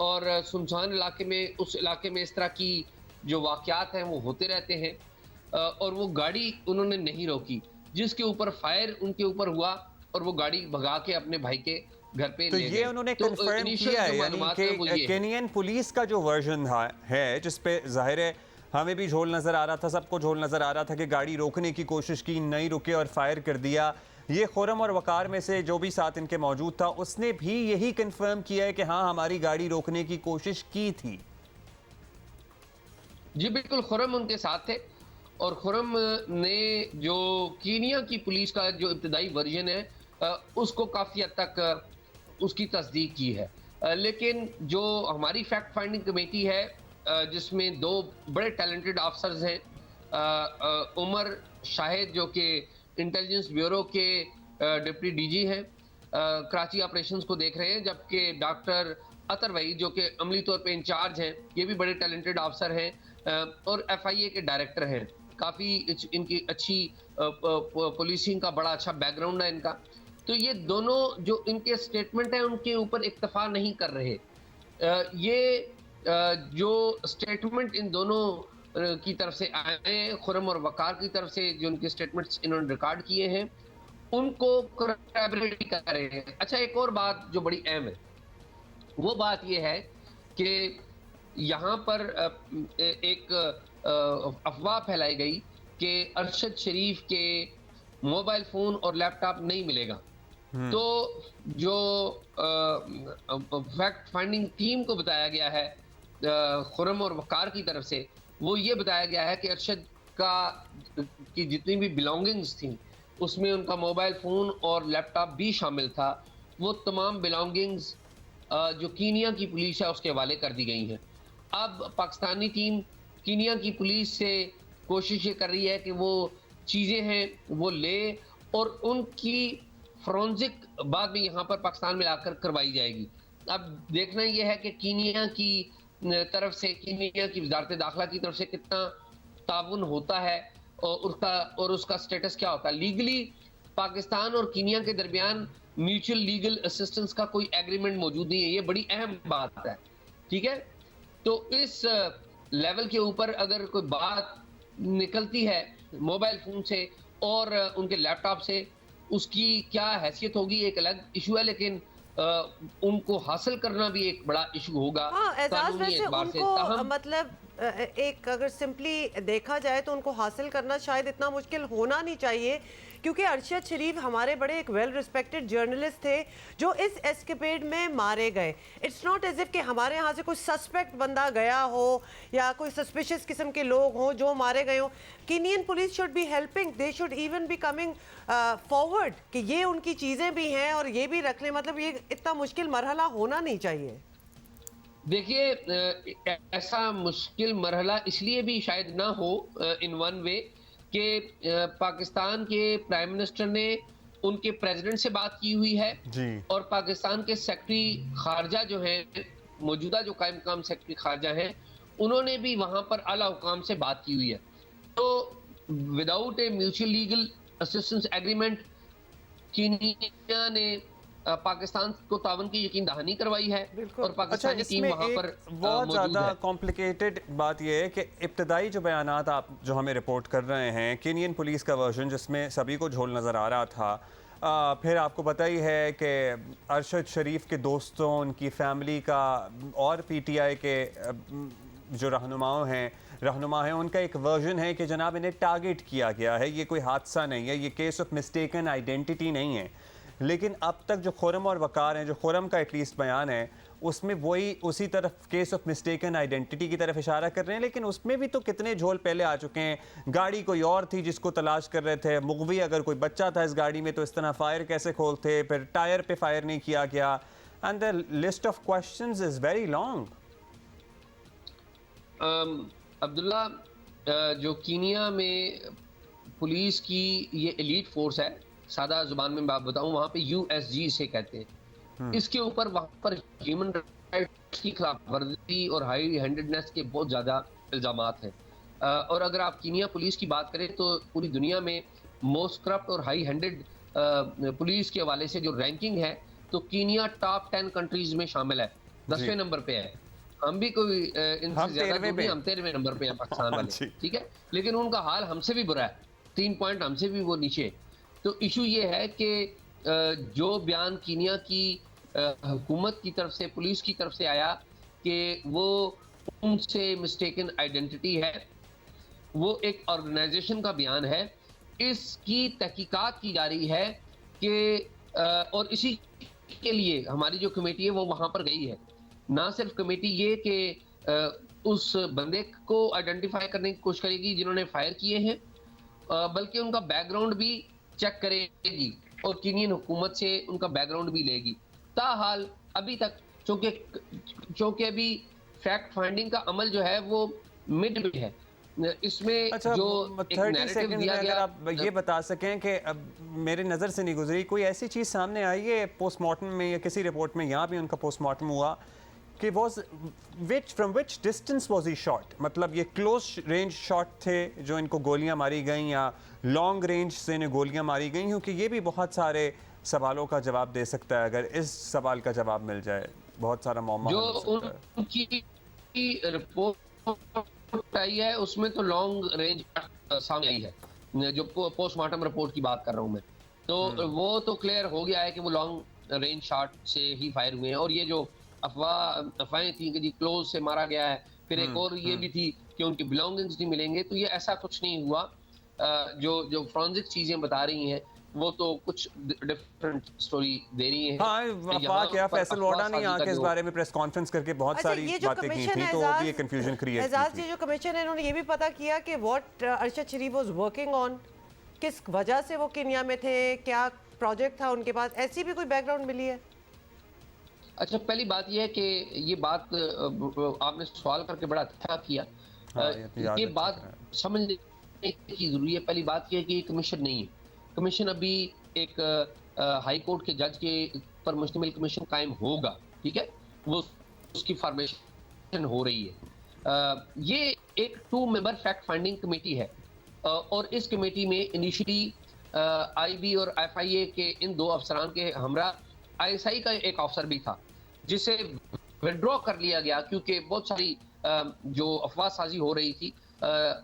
और सुनसान इलाके में, उस इलाके में इस तरह की जो वाक़यात हैं वो होते रहते हैं। और वो गाड़ी उन्होंने नहीं रोकी, जिसके ऊपर फायर उनके ऊपर हुआ और वो गाड़ी भगा के अपने भाई के घर पे तो ले ये गए। उन्होंने तो कंफर्म initial किया जो है, मालूमात यानी है वो कि ये है। केनियन पुलिस का जो वर्जन है जिस पे जाहिर है हमें भी झोल नज़र आ रहा था, सबको झोल नज़र आ रहा था कि गाड़ी रोकने की कोशिश की, नहीं रुके और फायर कर दिया। ये खुरम और वक़ार में से जो भी साथ इनके मौजूद था उसने भी यही कंफर्म किया है कि हाँ हमारी गाड़ी रोकने की कोशिश की थी। जी बिल्कुल, खुरम उनके साथ थे और खुरम ने जो कीनिया की पुलिस का जो इब्तदाई वर्जन है उसको काफ़ी हद तक उसकी तस्दीक की है। लेकिन जो हमारी फैक्ट फाइंडिंग कमेटी है जिसमें 2 बड़े टैलेंटेड ऑफिसर्स हैं, उमर शाहिद जो कि इंटेलिजेंस ब्यूरो के डिप्टी डीजी हैं, कराची ऑपरेशंस को देख रहे हैं, जबकि डॉक्टर अतर वहीद जो कि अमली तौर पे इंचार्ज हैं, ये भी बड़े टैलेंटेड अफसर हैं और FIA के डायरेक्टर हैं। काफ़ी इनकी अच्छी पुलिसिंग का बड़ा अच्छा बैकग्राउंड है इनका। तो ये दोनों जो इनके स्टेटमेंट हैं उनके ऊपर इक्तफा नहीं कर रहे। जो स्टेटमेंट इन दोनों की तरफ से आए हैं, खुरम और वकार की तरफ से जो उनके स्टेटमेंट्स इन्होंने रिकॉर्ड किए हैं, उनको कोरैबोरेट कर रहे हैं। अच्छा, एक और बात जो बड़ी अहम है, वो बात ये है कि यहाँ पर एक अफवाह फैलाई गई कि अरशद शरीफ के मोबाइल फ़ोन और लैपटॉप नहीं मिलेगा। तो जो फैक्ट फाइंडिंग टीम को बताया गया है खुरम और वकार की तरफ से, वो ये बताया गया है कि अरशद की जितनी भी बिलोंगिंग्स थी उसमें उनका मोबाइल फ़ोन और लैपटॉप भी शामिल था। वो तमाम बिलोंगिंग्स जो कीनिया की पुलिस है उसके हवाले कर दी गई हैं। अब पाकिस्तानी टीम कीनिया की पुलिस से कोशिश ये कर रही है कि वो चीज़ें हैं वो ले और उनकी फोरेंसिक बाद में यहाँ पर पाकिस्तान में लाकर करवाई जाएगी। अब देखना ये है कि कीनिया की तरफ से, कीनिया की वजारत दाखिला की तरफ से कितना ताउन होता है और उसका स्टेटस क्या होता है। लीगली पाकिस्तान और कीनिया के दरमियान म्यूचुअल लीगल असिस्टेंस का कोई एग्रीमेंट मौजूद नहीं है। ये बड़ी अहम बात है, ठीक है। तो इस लेवल के ऊपर अगर कोई बात निकलती है मोबाइल फ़ोन से और उनके लैपटॉप से, उसकी क्या हैसियत होगी एक अलग इशू है, लेकिन उनको हासिल करना भी एक बड़ा इशू होगा। हाँ, एजाज कानूनी वैसे एतबार से उनको मतलब एक अगर सिंपली देखा जाए तो उनको हासिल करना शायद इतना मुश्किल होना नहीं चाहिए, क्योंकि अरशद शरीफ हमारे बड़े एक वेल रिस्पेक्टेड जर्नलिस्ट थे जो इस एस्केपेड में मारे गए। इट्स नॉट एज इफ कि हमारे यहाँ से कोई सस्पेक्ट बंदा गया हो या कोई सस्पिशियस किस्म के लोग हों जो मारे गए हों। Kenyan police should be helping, they should even be coming forward कि ये उनकी चीज़ें भी हैं और ये भी रख लें। मतलब ये इतना मुश्किल मरहला होना नहीं चाहिए। देखिए, ऐसा मुश्किल मरहला इसलिए भी शायद ना हो इन वन वे कि पाकिस्तान के प्राइम मिनिस्टर ने उनके प्रेसिडेंट से बात की हुई है जी। और पाकिस्तान के सेक्रेटरी खारजा जो हैं, मौजूदा जो कायम मकाम सेक्रेटरी खारजा हैं, उन्होंने भी वहाँ पर आला हुकाम से बात की हुई है। तो without a mutual legal assistance agreement Kenya ने पाकिस्तान को तावन की यकीन दहानी करवाई है और पाकिस्तानी टीम वहां पर बहुत ज़्यादा कॉम्प्लिकेटेड बात यह है कि इब्तदाई जो बयानात आप जो हमें रिपोर्ट कर रहे हैं, कीनियन पुलिस का वर्जन जिसमें सभी को झोल नज़र आ रहा था, फिर आपको पता ही है कि अरशद शरीफ के दोस्तों, उनकी फैमिली का और PTI के जो रहनुमा हैं, उनका एक वर्जन है कि जनाब इन्हें टारगेट किया गया है। ये कोई हादसा नहीं है, ये केस ऑफ मिस्टेकन आइडेंटिटी नहीं है। लेकिन अब तक जो खुरम और वकार हैं, जो खुरम का एटलीस्ट बयान है, उसमें वही उसी तरफ केस ऑफ मिस्टेकन आइडेंटिटी की तरफ इशारा कर रहे हैं। लेकिन उसमें भी तो कितने झोल पहले आ चुके हैं। गाड़ी कोई और थी जिसको तलाश कर रहे थे, मुगवी अगर कोई बच्चा था इस गाड़ी में तो इस तरह फायर कैसे खोलते, फिर टायर पे फायर नहीं किया गया, and the list of questions is very long. Abdullah, जो कीनिया में पुलिस की ये एलीट फोर्स है, सादा जुबान में बात बताऊं, वहाँ पे USG से कहते हैं। इसके ऊपर वहाँ पर ह्यूमन राइट्स की खिलाफवर्जी और हाई हैंडेडनेस के बहुत ज़्यादा इल्ज़ामात हैं। और अगर आप कीनिया पुलिस की बात करें तो पूरी दुनिया में मोस्ट करप्ट और हाई हैंडेड पुलिस के हवाले से जो रैंकिंग है, तो कीनिया टॉप 10 कंट्रीज में शामिल है, 10वें नंबर पे है। हम भी कोई इनसे ज्यादा नहीं, हम 13वें नंबर पे हैं पाकिस्तान वाले, ठीक है। लेकिन उनका हाल हमसे भी बुरा है, 3 पॉइंट हमसे भी वो नीचे। तो इशू ये है कि जो बयान कीनिया की हुकूमत की तरफ से, पुलिस की तरफ से आया कि वो उनसे मिस्टेकन आइडेंटिटी है, वो एक ऑर्गेनाइजेशन का बयान है। इसकी तहकीकात की जा रही है कि और इसी के लिए हमारी जो कमेटी है वो वहाँ पर गई है। ना सिर्फ कमेटी ये कि उस बंदे को आइडेंटिफाई करने की कोशिश करेगी जिन्होंने फायर किए हैं, बल्कि उनका बैकग्राउंड भी चेक करेगी और कीनियन हुकूमत से उनका बैकग्राउंड भी लेगी। ताहाल अभी तक चूंकि अभी फैक्ट फाइंडिंग का अमल जो है वो मिड में है, इसमें अच्छा, जो एक 30 नैरेटिव सेकंड में दिया अगर गया, आप ये बता सकें कि अब मेरे नज़र से नहीं गुजरी कोई ऐसी चीज़ सामने आई है पोस्टमार्टम में या किसी रिपोर्ट में, यहाँ भी उनका पोस्टमार्टम हुआ कि from which distance was he shot, मतलब ये क्लोज रेंज शॉट थे जो इनको गोलियां मारी गई या लॉन्ग रेंज से इन्हें गोलियां मारी गई, क्योंकि ये भी बहुत सारे सवालों का जवाब दे सकता है। अगर इस सवाल का जवाब मिल जाए बहुत सारा मौमा जो हल हो सकता है। उनकी रिपोर्ट आई है उसमें तो लॉन्ग रेंज सामने आई है। जो पोस्टमार्टम रिपोर्ट की बात कर रहा हूँ मैं, तो वो तो क्लियर हो गया है कि वो लॉन्ग रेंज शॉट से ही फायर हुए हैं। और ये जो अफवाहें थी कि जी क्लोज से मारा गया है, फिर एक और ये भी थी कि उनकी बिलोंगिंग्स नहीं मिलेंगे, तो ये ऐसा कुछ नहीं हुआ। जो फॉरेंसिक चीजें बता रही हैं वो तो कुछ डिफरेंट स्टोरी दे रही है। हाँ, अफवाह क्या, फैसल वोडा ने आके इस बारे में प्रेस कॉन्फ्रेंस करके बहुत अच्छा, सारी ये जो बातें की कमीशन थी, है तो एजाज, भी ये कंफ्यूजन क्रिएट एजाज की ये थी। जो कमीशन है इन्होंने ये भी पता किया कि what Arshad Sharif was working on, किस वजह से वो केन्या में थे, क्या प्रोजेक्ट था उनके पास, ऐसी भी कोई बैकग्राउंड मिली है? अच्छा, पहली बात यह है कि ये बात आपने सवाल करके बड़ा अच्छा किया। हाँ, याद ये रखा बात समझने की जरूरी है। पहली बात यह है कि ये कमीशन नहीं है। कमीशन अभी एक हाई कोर्ट के जज के पर मुश्तमिल कमीशन कायम होगा, ठीक है, वो उसकी फॉर्मेशन हो रही है। ये एक 2 मेंबर फैक्ट फाइंडिंग कमेटी है और इस कमेटी में इनिशियली आईबी और एफआईए के इन 2 अफसरान के हमरा आईएसआई का एक अफसर भी था, जिसे विड्रॉ कर लिया गया क्योंकि बहुत सारी जो अफवाह साजी हो रही थी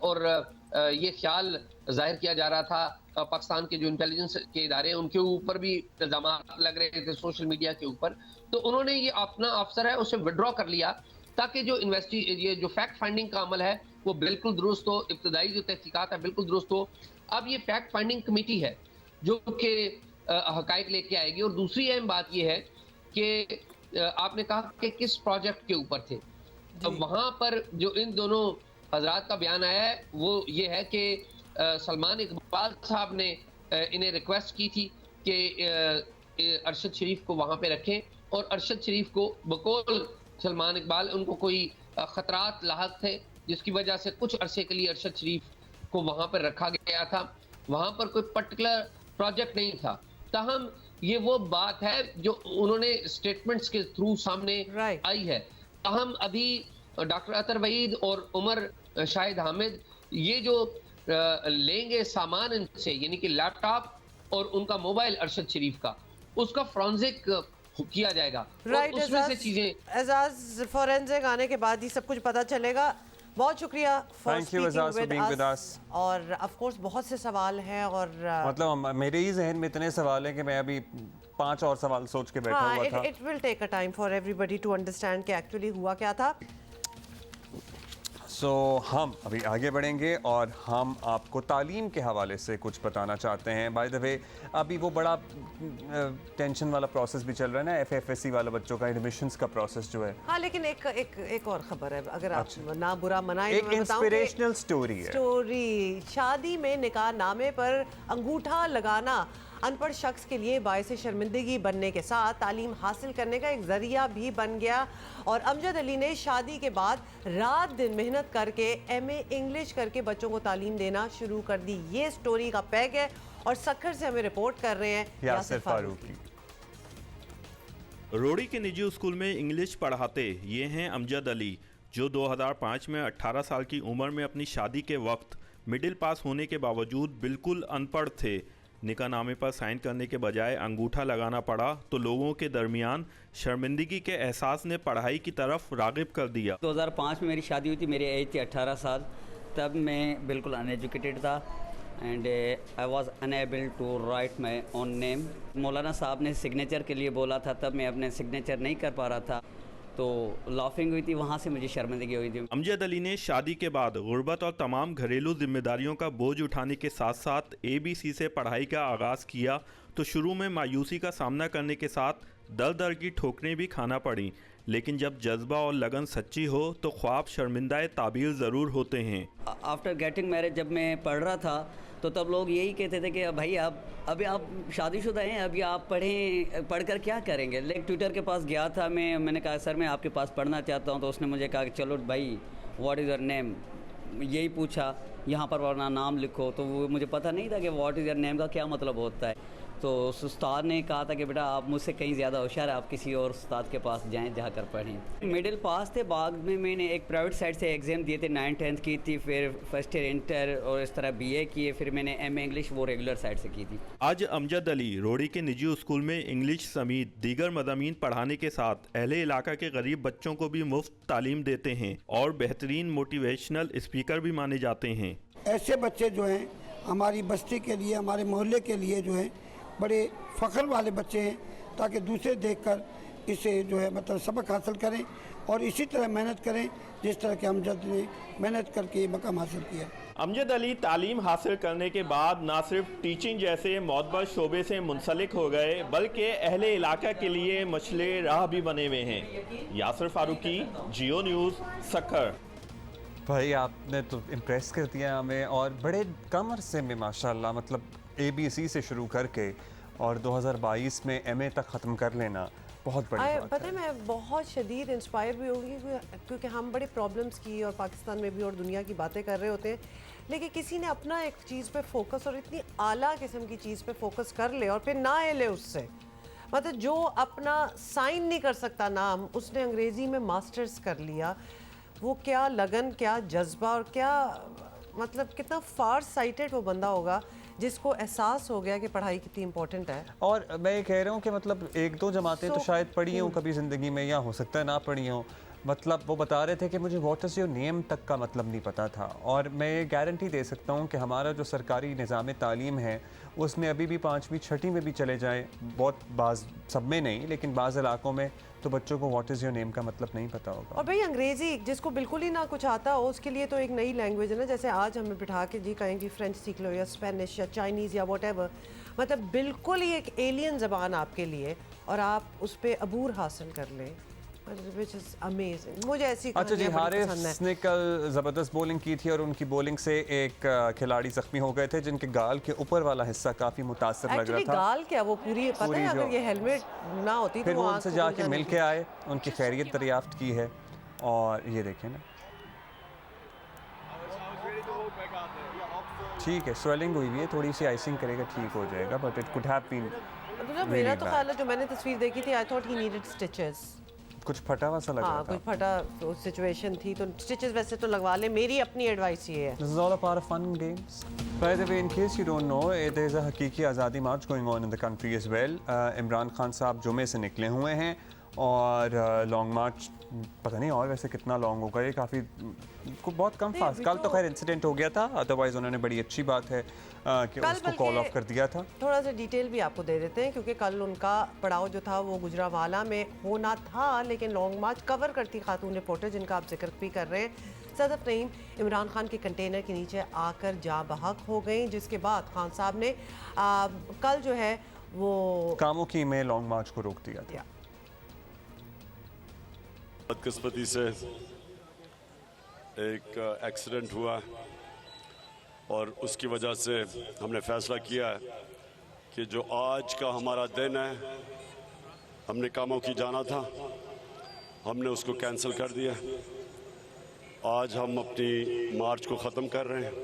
और ये ख्याल जाहिर किया जा रहा था पाकिस्तान के जो इंटेलिजेंस के इदारे हैं उनके ऊपर भी इल्जाम लग रहे थे सोशल मीडिया के ऊपर, तो उन्होंने ये अपना अफसर है उसे विड्रॉ कर लिया ताकि ये जो फैक्ट फाइंडिंग का अमल है वो बिल्कुल दुरुस्त हो, इब्तदाई जो तहकीकात है बिल्कुल दुरुस्त हो। अब ये फैक्ट फाइंडिंग कमेटी है जो कि हकायक लेके आएगी। और दूसरी अहम बात ये है कि आपने कहा कि किस प्रोजेक्ट के ऊपर थे, वहां पर जो इन दोनों हजरात का बयान आया है वो ये है कि सलमान इकबाल साहब ने इन्हें रिक्वेस्ट की थी कि अरशद शरीफ को वहां पे रखें और अरशद शरीफ को बकौल सलमान इकबाल उनको कोई खतरात लाहक थे जिसकी वजह से कुछ अरसे के लिए अरशद शरीफ को वहां पर रखा गया था। वहां पर कोई पर्टिकुलर प्रोजेक्ट नहीं था, ताहम ये वो बात है जो उन्होंने स्टेटमेंट्स के थ्रू सामने आई है। ताहम अभी डॉक्टर अतर वहीद और उमर शाहिद हामिद ये जो लेंगे सामान इनसे, यानी कि लैपटॉप और उनका मोबाइल अरशद शरीफ का, उसका फॉरेंसिक किया जाएगा और उसमें से चीजें एजाज फोरेंसिक आने के बाद ही सब कुछ पता चलेगा। बहुत शुक्रिया फॉर स्पीकिंग विद अस। और ऑफ कोर्स बहुत से सवाल हैं और मतलब मेरे ही जहन में इतने सवाल हैं कि मैं अभी 5 और सवाल सोच के बैठा हुआ था। It will take a time for everybody to understand कि एक्चुअली हुआ क्या था। सो हम अभी आगे बढ़ेंगे और हम आपको तालीम के हवाले से कुछ बताना चाहते हैं। बाय द वे अभी वो बड़ा टेंशन वाला प्रोसेस भी चल रहा है ना, एफएफएससी वाला बच्चों का एडमिशंस का प्रोसेस जो है। हाँ, लेकिन एक और खबर है, अगर आप अच्छा। ना बुरा मनाएं, एक इंस्पिरेशनल स्टोरी है। शादी में निकाह नामे पर अंगूठा लगाना अनपढ़ शख्स के लिए बायस शर्मिंदगी बनने के साथ तालीम हासिल करने का एक जरिया भी बन गया। और अमजद अली ने शादी के बाद रात दिन मेहनत करके एमए इंग्लिश करके बच्चों को तालीम देना शुरू कर दी। ये स्टोरी का पैग है और सक्खर से हमें रिपोर्ट कर रहे हैं यासिर फारूकी। रोड़ी के निजी स्कूल में इंग्लिश पढ़ाते ये हैं अमजद अली, जो 2005 में 18 साल की उम्र में अपनी शादी के वक्त मिडिल पास होने के बावजूद बिल्कुल अनपढ़ थे। निकाहनामे पर साइन करने के बजाय अंगूठा लगाना पड़ा तो लोगों के दरमियान शर्मिंदगी के एहसास ने पढ़ाई की तरफ रागिब कर दिया। 2005 में मेरी शादी हुई थी, मेरी एज थी 18 साल। तब मैं बिल्कुल अनएजुकेटेड था and I was unable to write my own name. मौलाना साहब ने सिग्नेचर के लिए बोला था, तब मैं अपने सिग्नेचर नहीं कर पा रहा था, तो लाफिंग हुई थी, वहाँ से मुझे शर्मिंदगी हुई थी। अमजद अली ने शादी के बाद गुर्बत और तमाम घरेलू जिम्मेदारियों का बोझ उठाने के साथ साथ ABC से पढ़ाई का आगाज़ किया तो शुरू में मायूसी का सामना करने के साथ दर दर की ठोकरें भी खाना पड़ी, लेकिन जब जज्बा और लगन सच्ची हो तो ख्वाब शर्मिंदा ताबीर ज़रूर होते हैं। आफ्टर गेटिंग मैरिज जब मैं पढ़ रहा था तो तब लोग यही कहते थे कि भाई अभी आप शादीशुदा हैं, अभी आप पढ़कर क्या करेंगे। लेकिन ट्यूटर के पास गया था मैंने कहा सर मैं आपके पास पढ़ना चाहता हूँ, तो उसने मुझे कहा कि चलो भाई व्हाट इज़ योर नेम, यही पूछा यहाँ पर अपना नाम लिखो, तो वो मुझे पता नहीं था कि व्हाट इज़ योर नेम का क्या मतलब होता है। तो उस उस्ताद ने कहा था कि बेटा आप मुझसे कहीं ज़्यादा होशियार है, आप किसी और उस्ताद के पास जाएं जहाँ कर पढ़ें। मिडिल पास थे, बाद में मैंने एक प्राइवेट साइड से एग्ज़ाम दिए थे, 9th-10th की थी, फिर फर्स्ट ईयर इंटर और इस तरह BA किए, फिर मैंने MA इंग्लिश वो रेगुलर साइड से की थी। आज अमजद अली रोड़ी के निजी स्कूल में इंग्लिश समेत दीगर मज़ामीन पढ़ाने के साथ अहले इलाका के गरीब बच्चों को भी मुफ्त तालीम देते हैं और बेहतरीन मोटिवेशनल स्पीकर भी माने जाते हैं। ऐसे बच्चे जो हैं हमारी बस्ती के लिए, हमारे मोहल्ले के लिए जो हैं बड़े फ़ख्र वाले बच्चे हैं, ताकि दूसरे देखकर इसे जो है मतलब सबक हासिल करें और इसी तरह मेहनत करें जिस तरह के अमजद ने मेहनत करके ये मकाम हासिल किया। अमजद अली तालीम हासिल करने के बाद ना सिर्फ टीचिंग जैसे मोतबर शोबे से मुंसलिक हो गए, बल्कि अहले इलाका के लिए मशले राह भी बने हुए हैं। यासिर फारूकी, जियो न्यूज़, सक्खर। भाई आपने तो इम्प्रेस कर दिया हमें, और बड़े कम अरसे में माशाल्लाह, मतलब ABC से शुरू करके और 2022 में MA तक ख़त्म कर लेना बहुत बड़ी बात पता है, मैं बहुत शदीद इंस्पायर भी होगी क्योंकि हम बड़े प्रॉब्लम्स की और पाकिस्तान में भी और दुनिया की बातें कर रहे होते हैं, लेकिन किसी ने अपना एक चीज़ पे फोकस और इतनी आला किस्म की चीज़ पे फोकस कर ले और फिर ना ले उससे, मतलब जो अपना साइन नहीं कर सकता नाम, उसने अंग्रेज़ी में मास्टर्स कर लिया। वो क्या लगन, क्या जज्बा और क्या मतलब कितना फार साइटेड वो बंदा होगा जिसको एहसास हो गया कि पढ़ाई कितनी इंपॉर्टेंट है। और मैं ये कह रहा हूँ कि मतलब एक दो जमातें तो शायद पढ़ी हों कभी ज़िंदगी में, या हो सकता है ना पढ़ी हों। मतलब वो बता रहे थे कि मुझे व्हाट इज़ योर नेम तक का मतलब नहीं पता था, और मैं ये गारंटी दे सकता हूँ कि हमारा जो सरकारी निज़ाम तालीम है उसमें अभी भी 5वीं 6वीं में भी चले जाएँ, बहुत बाज़ सब में नहीं लेकिन बाज़ इलाकों में तो बच्चों को व्हाट इज़ योर नेम का मतलब नहीं पता होगा। और भाई अंग्रेज़ी जिसको बिल्कुल ही ना कुछ आता हो उसके लिए तो एक नई लैंग्वेज है ना, जैसे आज हमें बिठा के जी कहें कि फ्रेंच सीख लो या स्पेनिश या चाइनीज़ या व्हाटएवर, मतलब बिल्कुल ही एक एलियन ज़बान आपके लिए, और आप उस पर अबूर हासिल कर लें, which is amazing। मुझे ऐसी अच्छा जी, कहानियाँ बड़ी पसंद हारिस है। ने कल ज़बरदस्त बॉलिंग की थी और उनकी बॉलिंग से एक खिलाड़ी ज़ख्मी हो गए थे जिनके गाल के ऊपर वाला हिस्सा काफ़ी मुतासर लग एक्चुअली रहा था। गाल क्या, वो पूरी पता पूरी है, जो- अगर ये हेलमेट ना होती फिर तो वो आँख उनसे को जाके जाने मिल की। के आए, उनकी खैरियत दरियाफ्त की है, और ये देखें ना, ठीक है, स्वेलिंग हुई हुई है, थोड़ी सी आइसिंग करेगा ठीक हो जाएगा, but it could have been मतलब मेरा तो ख्याल है जो मैंने तस्वीर देखी थी, I thought he needed stitches. कुछ फटा हुआ सा लग रहा हाँ, था। कुछ फटा सिचुएशन थी तो स्टिचेस वैसे तो लगवा ले, मेरी अपनी एडवाइस ये है। This is all a part of fun and games. By the way, in case you don't know, there is a हकीकी आज़ादी मार्च going on in the country as well. Imran Khan साहब जुमे से निकले हुए हैं और लॉन्ग मार्च पता नहीं और वैसे कितना लॉन्ग होगा, ये काफ़ी बहुत कम फास्ट। अभी कल तो तो- खैर इंसिडेंट हो गया था, अदरवाइज उन्होंने बड़ी अच्छी बात है कि कल उसको कॉल ऑफ बल्कि कर दिया था। थोड़ा सा डिटेल भी आपको दे देते हैं क्योंकि कल उनका पड़ाव जो था वो गुजरावाला में होना था, लेकिन लॉन्ग मार्च कवर करती खातून रिपोर्टर जिनका आप जिक्र भी कर रहे हैं, सदफ नईम, इमरान खान के कंटेनर के नीचे आकर जा बहक हो गई, जिसके बाद खान साहब ने कल जो है वो कामों में लॉन्ग मार्च को रोक दिया था। बदकिस्मती से एक एक्सीडेंट हुआ और उसकी वजह से हमने फैसला किया है कि जो आज का हमारा दिन है, हमने कामों की जाना था, हमने उसको कैंसिल कर दिया। आज हम अपनी मार्च को ख़त्म कर रहे हैं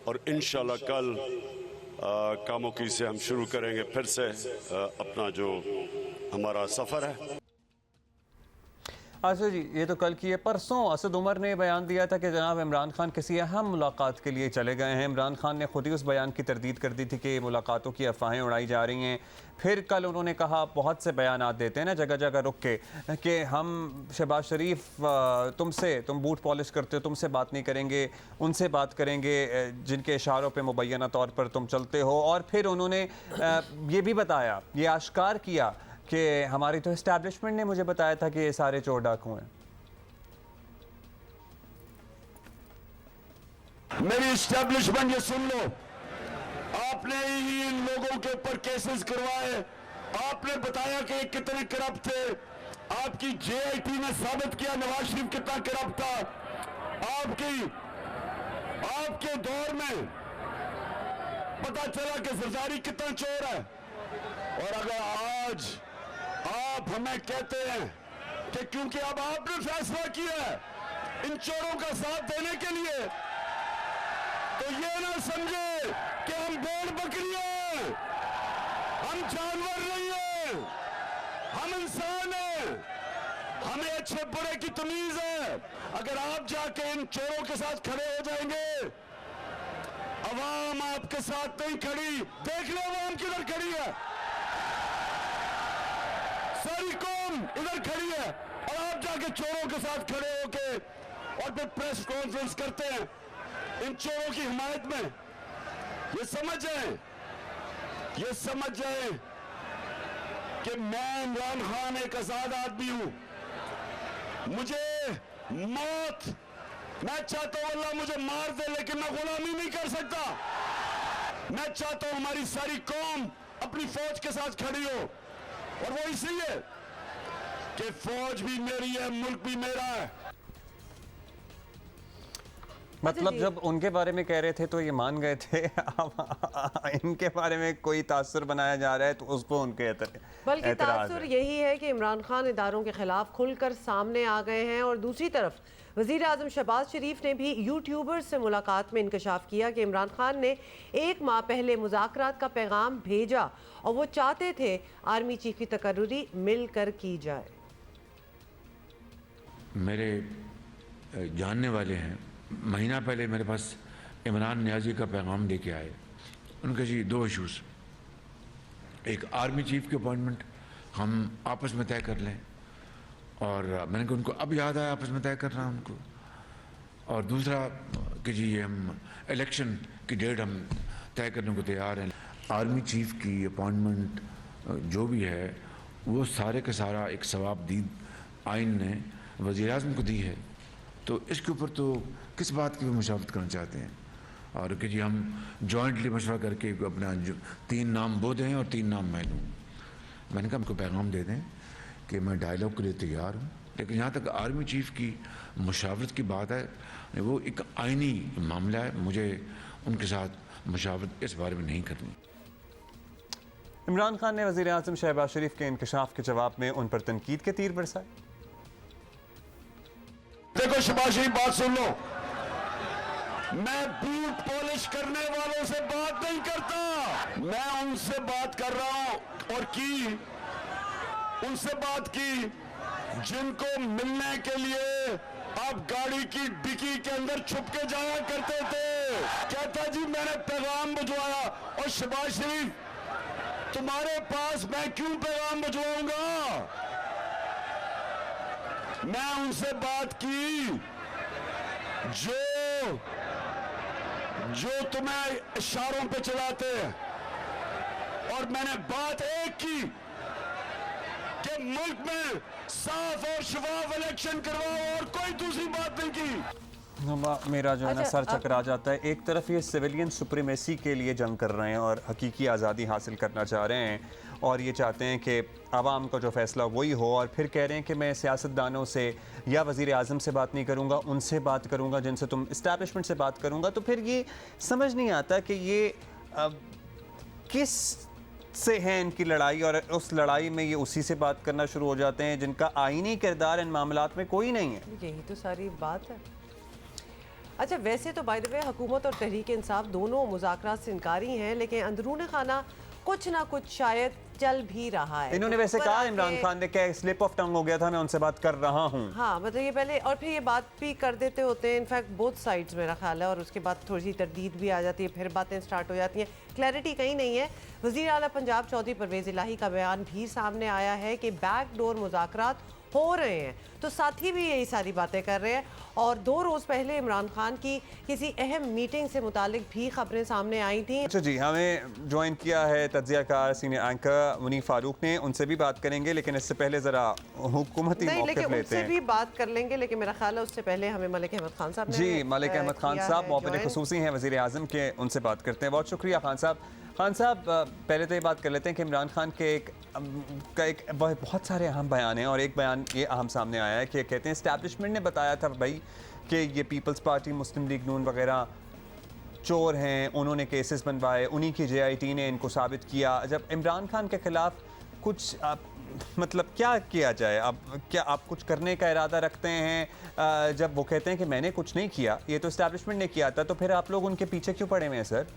और इंशाल्लाह कल कामों की से हम शुरू करेंगे फिर से अपना जो हमारा सफ़र है। अच्छा जी, ये तो कल की है। परसों असद उमर ने बयान दिया था कि जनाब इमरान खान किसी अहम मुलाकात के लिए चले गए हैं। इमरान खान ने खुद ही उस बयान की तरदीद कर दी थी कि मुलाकातों की अफवाहें उड़ाई जा रही हैं। फिर कल उन्होंने कहा, बहुत से बयान देते हैं ना जगह जगह रुक के, कि हम शहबाज शरीफ तुम बूट पॉलिश करते हो, तुमसे बात नहीं करेंगे, उनसे बात करेंगे जिनके इशारों पे मुबैना तौर पर तुम चलते हो। और फिर उन्होंने ये भी बताया, ये आश्कार किया कि हमारी तो इस्टेब्लिशमेंट ने मुझे बताया था कि ये सारे चोर डाकू हैं। मेरी इस्टेब्लिशमेंट ये सुन लो, आपने ही इन लोगों के ऊपर केसेस करवाए, आपने बताया कि कितने करप्ट थे, आपकी JIT ने साबित किया नवाज शरीफ कितना करप्ट था, आपके दौर में पता चला कि जरदारी कितना चोर है। और अगर आज आप हमें कहते हैं कि क्योंकि अब आपने फैसला किया है इन चोरों का साथ देने के लिए, तो ये ना समझे कि हम भेड़ बकरियां हैं, हम जानवर नहीं हैं, हम इंसान हैं, हमें अच्छे बुरे की तमीज है। अगर आप जाके इन चोरों के साथ खड़े हो जाएंगे, अवाम आपके साथ नहीं खड़ी, देख लो अवाम किधर खड़ी है, सारी कौम इधर खड़ी है, और आप जाके चोरों के साथ खड़े होके और फिर प्रेस कॉन्फ्रेंस करते हैं इन चोरों की हिमायत में। ये समझ जाए कि मैं इमरान खान एक आजाद आदमी हूं, मुझे मौत, मैं चाहता हूं अल्लाह मुझे मार दे, लेकिन मैं गुलामी नहीं कर सकता। मैं चाहता हूं हमारी सारी कौम अपनी फौज के साथ खड़ी हो, और वो इसलिए कि फौज भी मेरी है, मुल्क भी मेरा है। मतलब जब उनके बारे में कह रहे थे तो ये मान गए थे, अब इनके बारे में कोई तासुर बनाया जा रहा है तो उस पर उनके बल्कि तासुर यही है कि इमरान खान इदारों के खिलाफ खुलकर सामने आ गए हैं। और दूसरी तरफ वज़ीर आज़म शहबाज शरीफ ने भी यूट्यूबर्स से मुलाकात में इंकशाफ किया कि इमरान खान ने 1 माह पहले मुज़ाकरात का पैगाम भेजा और वो चाहते थे आर्मी चीफ की तकर्रुरी मिलकर की जाए। मेरे जानने वाले हैं, महीना पहले मेरे पास इमरान नियाजी का पैगाम लेके आए। उनके जी 2 इशूज़, एक आर्मी चीफ की अपॉइंटमेंट हम आपस में तय कर लें, और मैंने कहा उनको अब याद आया आपस में तय कर रहा हूं उनको, और दूसरा कि जी हम इलेक्शन की डेट हम तय करने को तैयार हैं। आर्मी चीफ की अपॉइंटमेंट जो भी है वो सारे का सारा एक सवाबदीद आइन ने वज़ीर आज़म को दी है, तो इसके ऊपर तो किस बात की भी मुशावरत करना चाहते हैं, और कि जी हम जॉइंटली मशवरा करके अपना 3 नाम वो दें और 3 नाम मैं लूँ। मैंने कहा हमको पैगाम दे दें कि मैं डायलॉग के लिए तैयार हूँ, लेकिन यहाँ तक आर्मी चीफ की मुशावरत की बात है, वो एक आइनी मामला है, मुझे उनके साथ मुशावरत इस बारे में नहीं करनी। इमरान खान ने वज़ीर आज़म शहबाज शरीफ के इंकशाफ के जवाब में उन पर तनकीद के तीर बरसाए। देखो शहबाज शरीफ, बात सुन लो, मैं बूट पॉलिश करने वालों से बात नहीं करता, मैं उनसे बात कर रहा हूं और उनसे बात की जिनको मिलने के लिए आप गाड़ी की डिक्की के अंदर छुप के जाया करते थे। कहता जी मैंने पैगाम भिजवाया, और शहबाज शरीफ तुम्हारे पास मैं क्यों पैगाम भिजवाऊंगा? मैं उनसे बात की जो तुम्हें इशारों पे चलाते हैं, और मैंने बात एक की कि मुल्क में साफ और शफाफ इलेक्शन करवाओ, और कोई दूसरी बात नहीं की। मेरा जो है ना सर चकरा जाता है। एक तरफ ये सिविलियन सुप्रीमेसी के लिए जंग कर रहे हैं और हकीकी आज़ादी हासिल करना चाह रहे हैं, और ये चाहते हैं कि आवाम का जो फैसला वही हो, और फिर कह रहे हैं कि मैं सियासतदानों से या वज़ीर आज़म से बात नहीं करूँगा, उनसे बात करूँगा जिनसे तुम इस्टेब्लिशमेंट से बात करूँगा। तो फिर ये समझ नहीं आता कि ये किस से है इनकी लड़ाई, और उस लड़ाई में ये उसी से बात करना शुरू हो जाते हैं जिनका आईनी किरदार इन मामलात में कोई नहीं है। यही तो सारी बात है। अच्छा, वैसे तो बाय द वे हुकूमत और तहरीक इंसाफ दोनों मुज़ाकरात से इनकारी हैं, लेकिन अंदरूनी खाना कुछ ना कुछ शायद चल भी रहा है। इन्होंने वैसे कहा इमरान खान ने क्या स्लिप ऑफ टंग हो गया था, मैं उनसे बात कर रहा हूँ। हाँ, मतलब ये पहले और फिर ये बात भी कर देते होते हैं, इनफैक्ट बोथ साइड्स मेरा ख्याल है, और उसके बाद थोड़ी सी तरदीद भी आ जाती है, फिर बातें स्टार्ट हो जाती हैं, क्लैरिटी कहीं नहीं है। वज़ीर आला पंजाब चौधरी परवेज़ इलाही का बयान भी सामने आया है कि बैकडोर मुज़ाकरात हो रहे हैं, तो साथी भी यही सारी बातें कर रहे हैं। और 2 रोज़ पहले इमरान खान की किसी अहम मीटिंग से मुतालिक भी खबरें सामने आई थी। अच्छा जी, हमें ज्वाइन किया है तज्ज़ियाकार सीनियर एंकर मुनीफ फारूक ने, उनसे भी बात करेंगे, लेकिन इससे पहले ज़रा हुकूमती मौक़िफ़ लेते हैं। उनसे भी बात कर लेंगे, लेकिन मेरा ख्याल है उससे पहले हमें मलिक अहमद खान साहब जी, मलिक अहमद खान साहब मौक़िफ़ ख़ुसूसी हैं वज़ीर आज़म के, उनसे बात करते हैं। बहुत शुक्रिया खान साहब। खान साहब, पहले तो ये बात कर लेते हैं कि इमरान खान के एक बहुत सारे अहम बयान हैं, और एक बयान ये अहम सामने आया है कि कहते हैं इस्टेब्लिशमेंट ने बताया था भाई कि ये पीपल्स पार्टी, मुस्लिम लीग नून वगैरह चोर हैं, उन्होंने केसेस बनवाए, उन्हीं की JIT ने इनको साबित किया। जब इमरान खान के ख़िलाफ़ कुछ मतलब क्या किया जाए अब? क्या आप कुछ करने का इरादा रखते हैं? जब वो कहते हैं कि मैंने कुछ नहीं किया, ये तो इस्टेब्लिशमेंट ने किया था, तो फिर आप लोग उनके पीछे क्यों पड़े हुए हैं सर?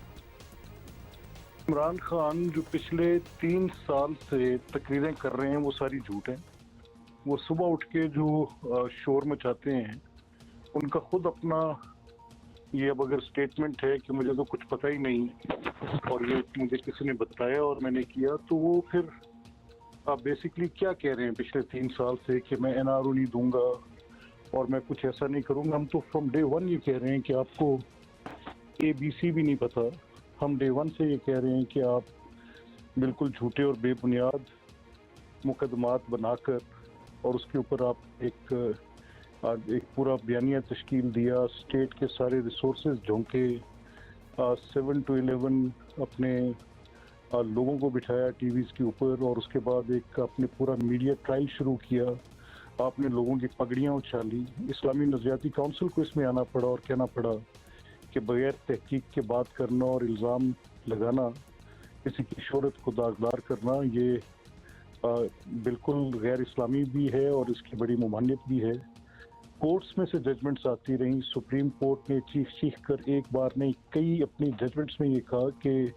इमरान खान जो पिछले 3 साल से तकरीरें कर रहे हैं वो सारी झूठ हैं। वो सुबह उठ के जो शोर मचाते हैं, उनका खुद अपना ये अब अगर स्टेटमेंट है कि मुझे तो कुछ पता ही नहीं और ये मुझे किसी ने बताया और मैंने किया, तो वो फिर आप बेसिकली क्या कह रहे हैं पिछले 3 साल से कि मैं एनआरओ नहीं दूंगा और मैं कुछ ऐसा नहीं करूंगा। हम तो फ्रॉम डे 1 ये कह रहे हैं कि आपको ABC भी नहीं पता। हम डे 1 से ये कह रहे हैं कि आप बिल्कुल झूठे और बेबुनियाद मुकदमात बनाकर और उसके ऊपर आप एक पूरा बयानिया तश्कील दिया, स्टेट के सारे रिसोर्सेज झोंके, 7 to 11 अपने लोगों को बिठाया टीवीज़ के ऊपर और उसके बाद एक आपने पूरा मीडिया ट्रायल शुरू किया। आपने लोगों की पगड़ियाँ उछाली। इस्लामी नज़रियाती काउंसिल को इसमें आना पड़ा और कहना पड़ा कि बगैर तहकीक के बात करना और इल्ज़ाम लगाना, किसी की शोहरत को दागदार करना, ये बिल्कुल गैर इस्लामी भी है और इसकी बड़ी ममानियत भी है। कोर्ट्स में से जजमेंट्स आती रहीं। सुप्रीम कोर्ट ने चीख कर एक बार नहीं कई अपनी जजमेंट्स में ये कहा कि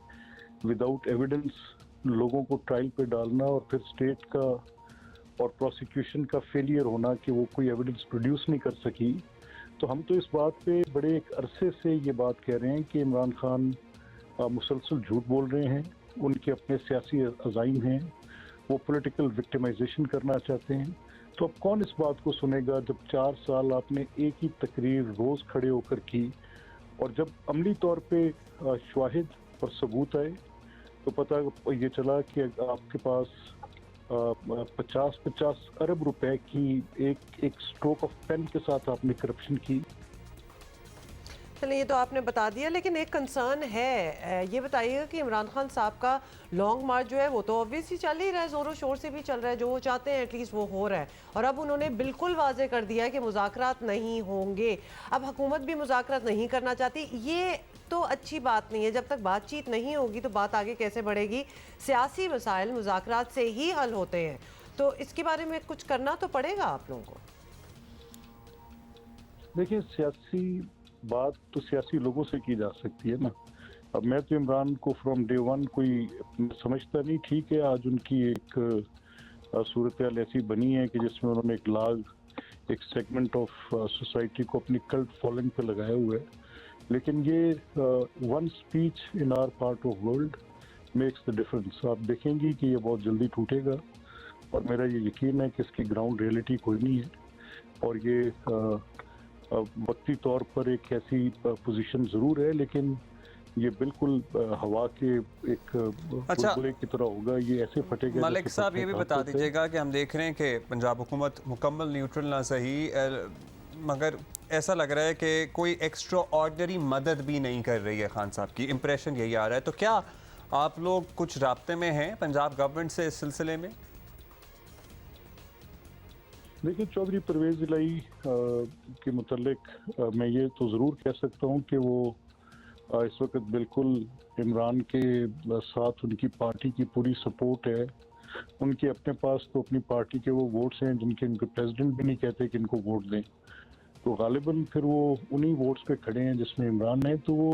विदाउट एविडेंस लोगों को ट्रायल पे डालना और फिर स्टेट का और प्रोसिक्यूशन का फेलियर होना कि वो कोई एविडेंस प्रोड्यूस नहीं कर सकी। तो हम तो इस बात पे बड़े एक अरसे से ये बात कह रहे हैं कि इमरान खान मुसलसल झूठ बोल रहे हैं। उनके अपने सियासी अज़ाइम हैं, वो पॉलिटिकल विक्टिमाइजेशन करना चाहते हैं। तो अब कौन इस बात को सुनेगा जब 4 साल आपने एक ही तकरीर रोज़ खड़े होकर की और जब अमली तौर पे शवाहिद और सबूत आए तो पता ये चला कि आपके पास 50 अरब रुपए की एक स्ट्रोक ऑफ पेन के साथ आपने करप्शन की। चलिए, ये तो आपने बता दिया, लेकिन एक कंसर्न है। ये बताइएगा कि इमरान खान साहब का लॉन्ग मार्च जो है वो तो ऑब्वियसली चल ही रहा है, ज़ोरों शोर से भी चल रहा है। जो वो चाहते हैं एटलीस्ट वो हो रहा है और अब उन्होंने बिल्कुल वाजे कर दिया है कि मुज़ाकरात नहीं होंगे। अब हुकूमत भी मुज़ाकरात नहीं करना चाहती। ये तो अच्छी बात नहीं है। जब तक बातचीत नहीं होगी तो बात आगे कैसे बढ़ेगी? सियासी मसाइल मुज़ाकरात से ही हल होते हैं, तो इसके बारे में कुछ करना तो पड़ेगा आप लोगों को। देखिए, सियासी बात तो सियासी लोगों से की जा सकती है ना। अब मैं तो इमरान को फ्रॉम डे 1 कोई समझता नहीं। ठीक है, आज उनकी एक सूरत हाल ऐसी बनी है कि जिसमें उन्होंने एक सेगमेंट ऑफ सोसाइटी को अपनी कल्ट फॉलोइंग पे लगाया हुआ है, लेकिन ये one speech in our part of world makes the difference. आप देखेंगे कि ये बहुत जल्दी टूटेगा और मेरा ये यकीन है कि इसकी ग्राउंड रियलिटी कोई नहीं है और ये वक्ती तौर पर एक ऐसी पोजीशन ज़रूर है, लेकिन ये बिल्कुल हवा के एक बुलबुले की तरह होगा। ये ऐसे फटेगा। मलिक साहब, ये भी बता दीजिएगा कि हम देख रहे हैं कि पंजाब हुकूमत मुकम्मल न्यूट्रल ना सही, मगर ऐसा लग रहा है कि कोई एक्स्ट्रा ऑर्डिनरी मदद भी नहीं कर रही है खान साहब की। इम्प्रेशन यही आ रहा है। तो क्या आप लोग कुछ राब्ते में हैं पंजाब गवर्नमेंट से इस सिलसिले में? देखिए, चौधरी परवेज़ इलाही के मुतल्लिक मैं ये तो ज़रूर कह सकता हूँ कि वो इस वक्त बिल्कुल इमरान के साथ उनकी पार्टी की पूरी सपोर्ट है। उनके अपने पास तो अपनी पार्टी के वो वोट्स हैं जिनके उनके प्रेसिडेंट भी नहीं कहते कि इनको वोट दें, तो गालिबन फिर वो उन्हीं वोट्स पे खड़े हैं जिसमें इमरान है। तो वो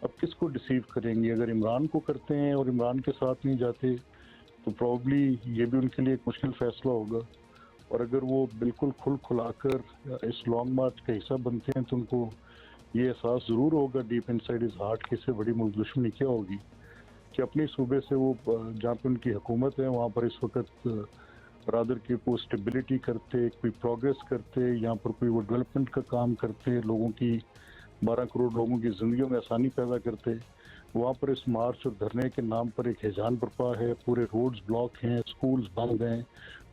अब किसको डिसीव करेंगे? अगर इमरान को करते हैं और इमरान के साथ नहीं जाते तो प्रॉब्ली ये भी उनके लिए एक मुश्किल फैसला होगा। और अगर वो बिल्कुल खुलाकर इस लॉन्ग मार्च का हिस्सा बनते हैं तो उनको ये एहसास ज़रूर होगा डीप इनसाइड इज हार्ट कि इससे बड़ी मुल्क दुश्मनी क्या होगी कि अपने सूबे से वो जहाँ पे उनकी हुकूमत है वहाँ पर इस वक्त बरादर की कोई स्टेबिलिटी करते, कोई प्रोग्रेस करते, यहाँ पर कोई वो डेवलपमेंट का काम करते, लोगों की 12 करोड़ लोगों की ज़िंदगियों में आसानी पैदा करते। वहाँ पर इस मार्च और धरने के नाम पर एक हिजान बरपा है, पूरे रोड्स ब्लॉक हैं, स्कूल्स बंद हैं,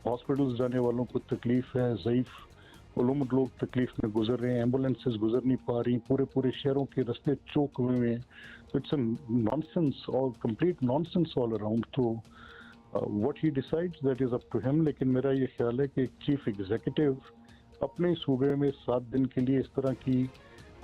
हॉस्पिटल्स जाने वालों को तकलीफ है, ज़ईफ़ उलूम लोग तकलीफ में गुजर रहे हैं, एम्बुलेंसेस गुजर नहीं पा रही, पूरे शहरों के रास्ते चौक हुए हैं। तो इट्स नॉनसेंस और कंप्लीट नॉनसेंस ऑल अराउंड। तो what he decides that is up to him. लेकिन मेरा ये ख्याल है कि एक चीफ एग्जीक्यूटिव अपने सूबे में 7 दिन के लिए इस तरह की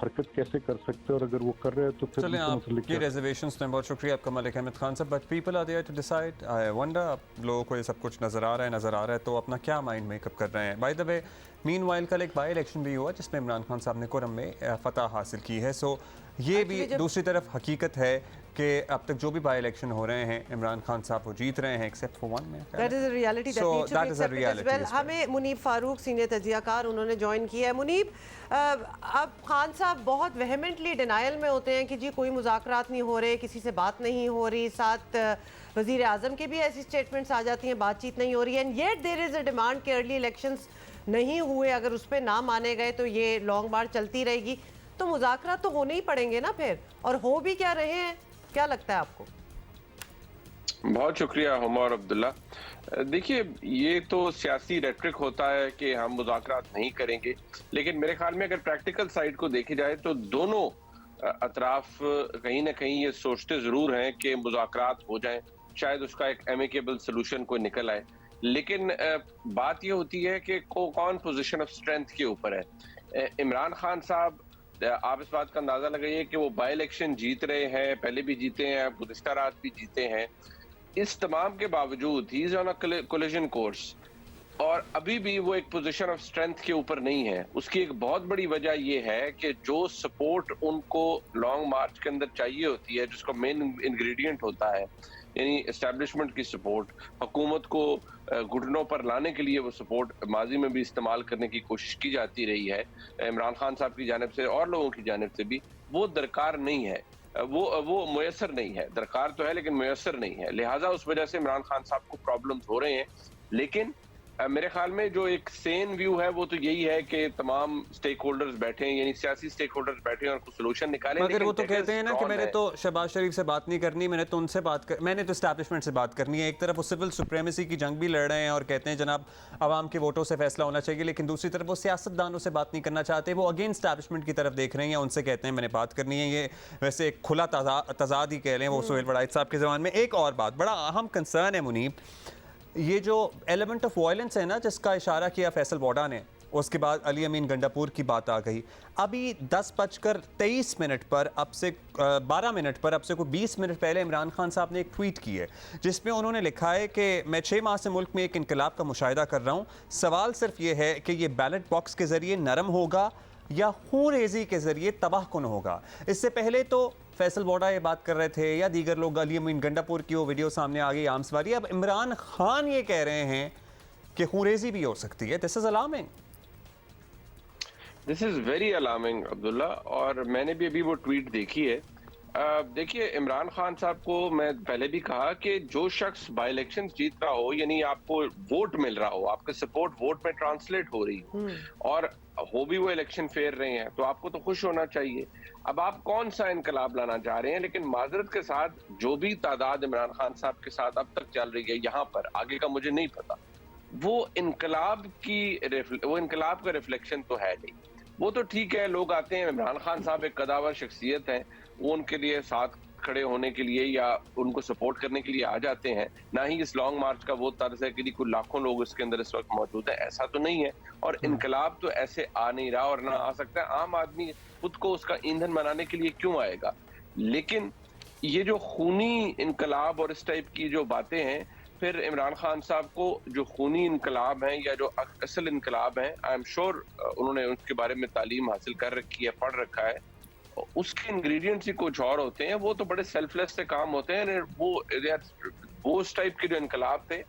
हरकत कैसे कर सकते हैं, और अगर वो कर रहे हैं तो फिर चलें उनके आप मतलब ये रिजर्वेशंस में बहुत शुक्रिया आपका मलिक अहमद खान साहब, but people are there to decide. I wonder आप लोगों को ये सब कुछ नज़र आ रहा है तो अपना क्या माइंड मेकअप कर रहे हैं। बाय द वे मीनवाइल कल एक बाई इलेक्शन भी हुआ जिसमें इमरान खान साहब ने कुरम में फतह हासिल की है। सो ये भी दूसरी तरफ हकीकत है कि अब तक जो भी बाई इलेक्शन हो रहे हैं इमरान खान साहब वो जीत रहे हैं एक्सेप्ट फॉर वन में। That is a reality that needs to be accepted as well. हमें मुनीब फारूक सीनियर तजियाकार उन्होंने ज्वाइन किया है। मुनीब, अब खान साहब बहुत वेहेमेंटली डिनायल में होते हैं कि जी कोई मुज़ाकरात नहीं हो रहे, किसी से बात नहीं हो रही, साथ वज़ीर आज़म के भी ऐसी स्टेटमेंट्स आ जाती हैं बातचीत नहीं हो रही है, and yet there is a demand कि अर्ली इलेक्शंस नहीं हुए, अगर उस पर ना माने गए तो ये लॉन्ग मार्च चलती रहेगी। तो मुज़ाकरात तो होने ही पड़ेंगे ना फिर, और हो भी क्या रहे हैं, क्या लगता है आपको? बहुत शुक्रिया हुमा और अब्दुल्ला। देखिए, ये तो सियासी रेट्रिक होता है कि हम मुज़ाकरात नहीं करेंगे, लेकिन मेरे ख्याल में अगर प्रैक्टिकल साइड को देखी जाए तो दोनों अतराफ कहीं ना कहीं ये सोचते जरूर हैं कि मुज़ाकरात हो जाएं, शायद उसका एक एमिकेबल सोल्यूशन कोई निकल आए। लेकिन बात ये होती है कि कौन पोजीशन ऑफ स्ट्रेंथ के ऊपर है। इमरान खान साहब, आप इस बात का अंदाजा लगाइए कि वो बाई इलेक्शन जीत रहे हैं, पहले भी जीते हैं, गुज़िश्ता रात भी जीते हैं। इस तमाम के बावजूद he is on a collision course, और अभी भी वो एक पोजीशन ऑफ स्ट्रेंथ के ऊपर नहीं है। उसकी एक बहुत बड़ी वजह ये है कि जो सपोर्ट उनको लॉन्ग मार्च के अंदर चाहिए होती है, जिसका मेन इंग्रेडिएंट होता है, यानी एस्टेब्लिशमेंट की सपोर्ट, हुकूमत को घुटनों पर लाने के लिए वो सपोर्ट माजी में भी इस्तेमाल करने की कोशिश की जाती रही है इमरान खान साहब की जानिब से और लोगों की जानिब से भी, वो दरकार नहीं है, वो मुयसर नहीं है। दरकार तो है लेकिन मुयसर नहीं है, लिहाजा उस वजह से इमरान खान साहब को प्रॉब्लम्स हो रहे हैं। लेकिन मेरे ख्याल में जो एक सेन व्यू है वो तो यही है कि तमाम स्टेक होल्डर्स बैठे हैं, यानी सियासी स्टेक होल्डर्स बैठे हैं और कुछ सोल्यूशन निकालें। मगर वो तो कहते हैं ना कि मैंने तो शहबाज शरीफ से बात नहीं करनी, मैंने तो उनसे मैंने तो एस्टैब्लिशमेंट से बात करनी है। एक तरफ वो सिविल सुप्रीमेसी की जंग भी लड़ रहे हैं और कहते हैं जनाब आवाम के वोटों से फैसला होना चाहिए, लेकिन दूसरी तरफ वो सियासतदानों से बात नहीं करना चाहते, वो अगेन एस्टैब्लिशमेंट की तरफ देख रहे हैं या उनसे कहते हैं मैंने बात करनी है। ये वैसे एक खुला तजाद ही कह लें वो सुहेल वड़ाइच साहब के ज़बान में। एक और बात बड़ा अहम कंसर्न है मुनीब, ये जो एलिमेंट ऑफ वायलेंस है ना जिसका इशारा किया फैसल वोडा ने, उसके बाद अली अमीन गंडापुर की बात आ गई। अभी 10:23 पर अब से 12 मिनट पर अब से कोई 20 मिनट पहले इमरान खान साहब ने एक ट्वीट की है जिसमें उन्होंने लिखा है कि मैं 6 माह से मुल्क में एक इनकलाब का मुशाहिदा कर रहा हूँ, सवाल सिर्फ ये है कि ये बैलेट बॉक्स के ज़रिए नरम होगा या खून रेजी के ज़रिए तबाहकुन होगा। इससे पहले तो फैसल वोडा ये बात कर रहे थे या दीगर लोग, अली अमीन गंडापुर की वो वीडियो सामने आ गई आमसवारी, अब इमरान खान ये कह रहे हैं कि खूनरेजी भी हो सकती है। This is alarming, this is very alarming Abdullah, और मैंने भी अभी वो ट्वीट देखी है। देखिए, इमरान खान साहब को मैं पहले भी कहा कि जो शख्स बाई इलेक्शन जीत रहा हो, यानी आपको वोट मिल रहा हो, आपका सपोर्ट वोट में ट्रांसलेट हो रही हो और हो भी वो इलेक्शन फेयर रहे हैं, तो आपको तो खुश होना चाहिए। अब आप कौन सा इनकलाब लाना चाह रहे हैं, लेकिन माजरत के साथ जो भी तादाद इमरान खान साहब के साथ अब तक चल रही है यहाँ पर, आगे का मुझे नहीं पता, वो इनकलाब का रिफ्लेक्शन तो है नहीं। वो तो ठीक है, लोग आते हैं, इमरान खान साहब एक कदावर शख्सियत हैं, वो उनके लिए साथ खड़े होने के लिए या उनको सपोर्ट करने के लिए आ जाते हैं। ना ही इस लॉन्ग मार्च का वो तर्ज है कि कुछ लाखों लोग इसके अंदर इस वक्त मौजूद है, ऐसा तो नहीं है। और इनकलाब तो ऐसे आ नहीं रहा और ना आ सकता है। आम आदमी खुद को उसका ईंधन बनाने के लिए क्यों आएगा? लेकिन ये जो खूनी इनकलाब और इस टाइप की जो बातें हैं, फिर इमरान खान साहब को जो खूनी इनकलाब हैं या जो असल इनकलाब हैं, आई एम श्योर उन्होंने उसके बारे में तालीम हासिल कर रखी है, पढ़ रखा है, उसके इंग्रेडिएंट्स ही कुछ और होते हैं। वो तो बड़े सेल्फलेस से काम होते हैं। वो उस टाइप के जो इनकलाब थे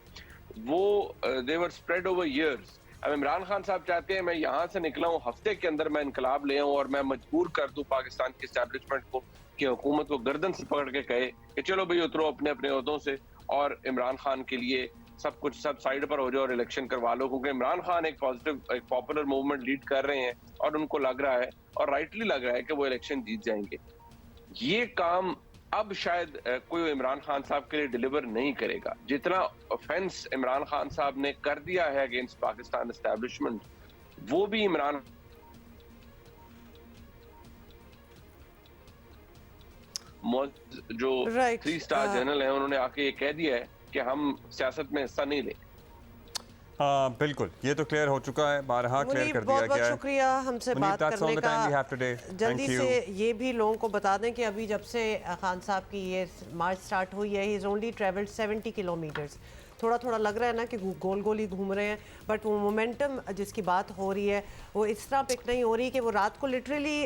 वो दे वर स्प्रेड ओवर ईयर्स। अब इमरान खान साहब चाहते हैं मैं यहाँ से निकला हूँ, हफ्ते के अंदर मैं इनकलाब ले आऊँ और मैं मजबूर कर दूं पाकिस्तान की एस्टैब्लिशमेंट को कि हुकूमत को गर्दन से पकड़ के कहे कि चलो भाई उतरो अपने अपने ओहदों से और इमरान खान के लिए सब साइड पर हो जाओ और इलेक्शन करवा लो। क्योंकि इमरान खान एक पॉजिटिव, एक पॉपुलर मूवमेंट लीड कर रहे हैं और उनको लग रहा है, और राइटली लग रहा है, कि वो इलेक्शन जीत जाएंगे। ये काम अब शायद कोई इमरान खान साहब के लिए डिलीवर नहीं करेगा। जितना ऑफेंस इमरान खान साहब ने कर दिया है अगेंस्ट पाकिस्तान एस्टैब्लिशमेंट, वो भी इमरान जो 3 स्टार जनरल है, उन्होंने आके ये कह दिया है कि हम सियासत में हिस्सा नहीं लेंगे। हाँ बिल्कुल, ये तो क्लियर हो चुका है, बारहा क्लियर मुनीब, कर दिया बहुत बहुत गया है। शुक्रिया हमसे मुनीब, बात that's all करने the time we का। have today. जल्दी Thank you. से ये भी लोगों को बता दें कि अभी जब से खान साहब की ये मार्च स्टार्ट हुई है, he is only travelled 70 kilometres. थोड़ा थोड़ा लग रहा है ना कि गोल गोल ही घूम रहे हैं, बट वो मोमेंटम जिसकी बात हो रही है वो इस तरह पिक नहीं हो रही कि वो रात को लिटरली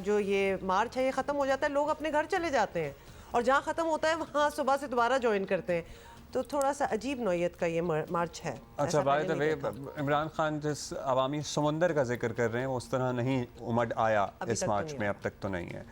जो ये मार्च है ये ख़त्म हो जाता है, लोग अपने घर चले जाते हैं और जहाँ ख़त्म होता है वहाँ सुबह से दोबारा ज्वाइन करते हैं। तो थोड़ा सा अजीब नौयत का ये मार्च है। अच्छा, by the way, Imran Khan जिस अवामी समंदर का जिक्र कर रहे हैं वो उस तरह नहीं उमड़ आया इस मार्च में, अब तक तो नहीं है।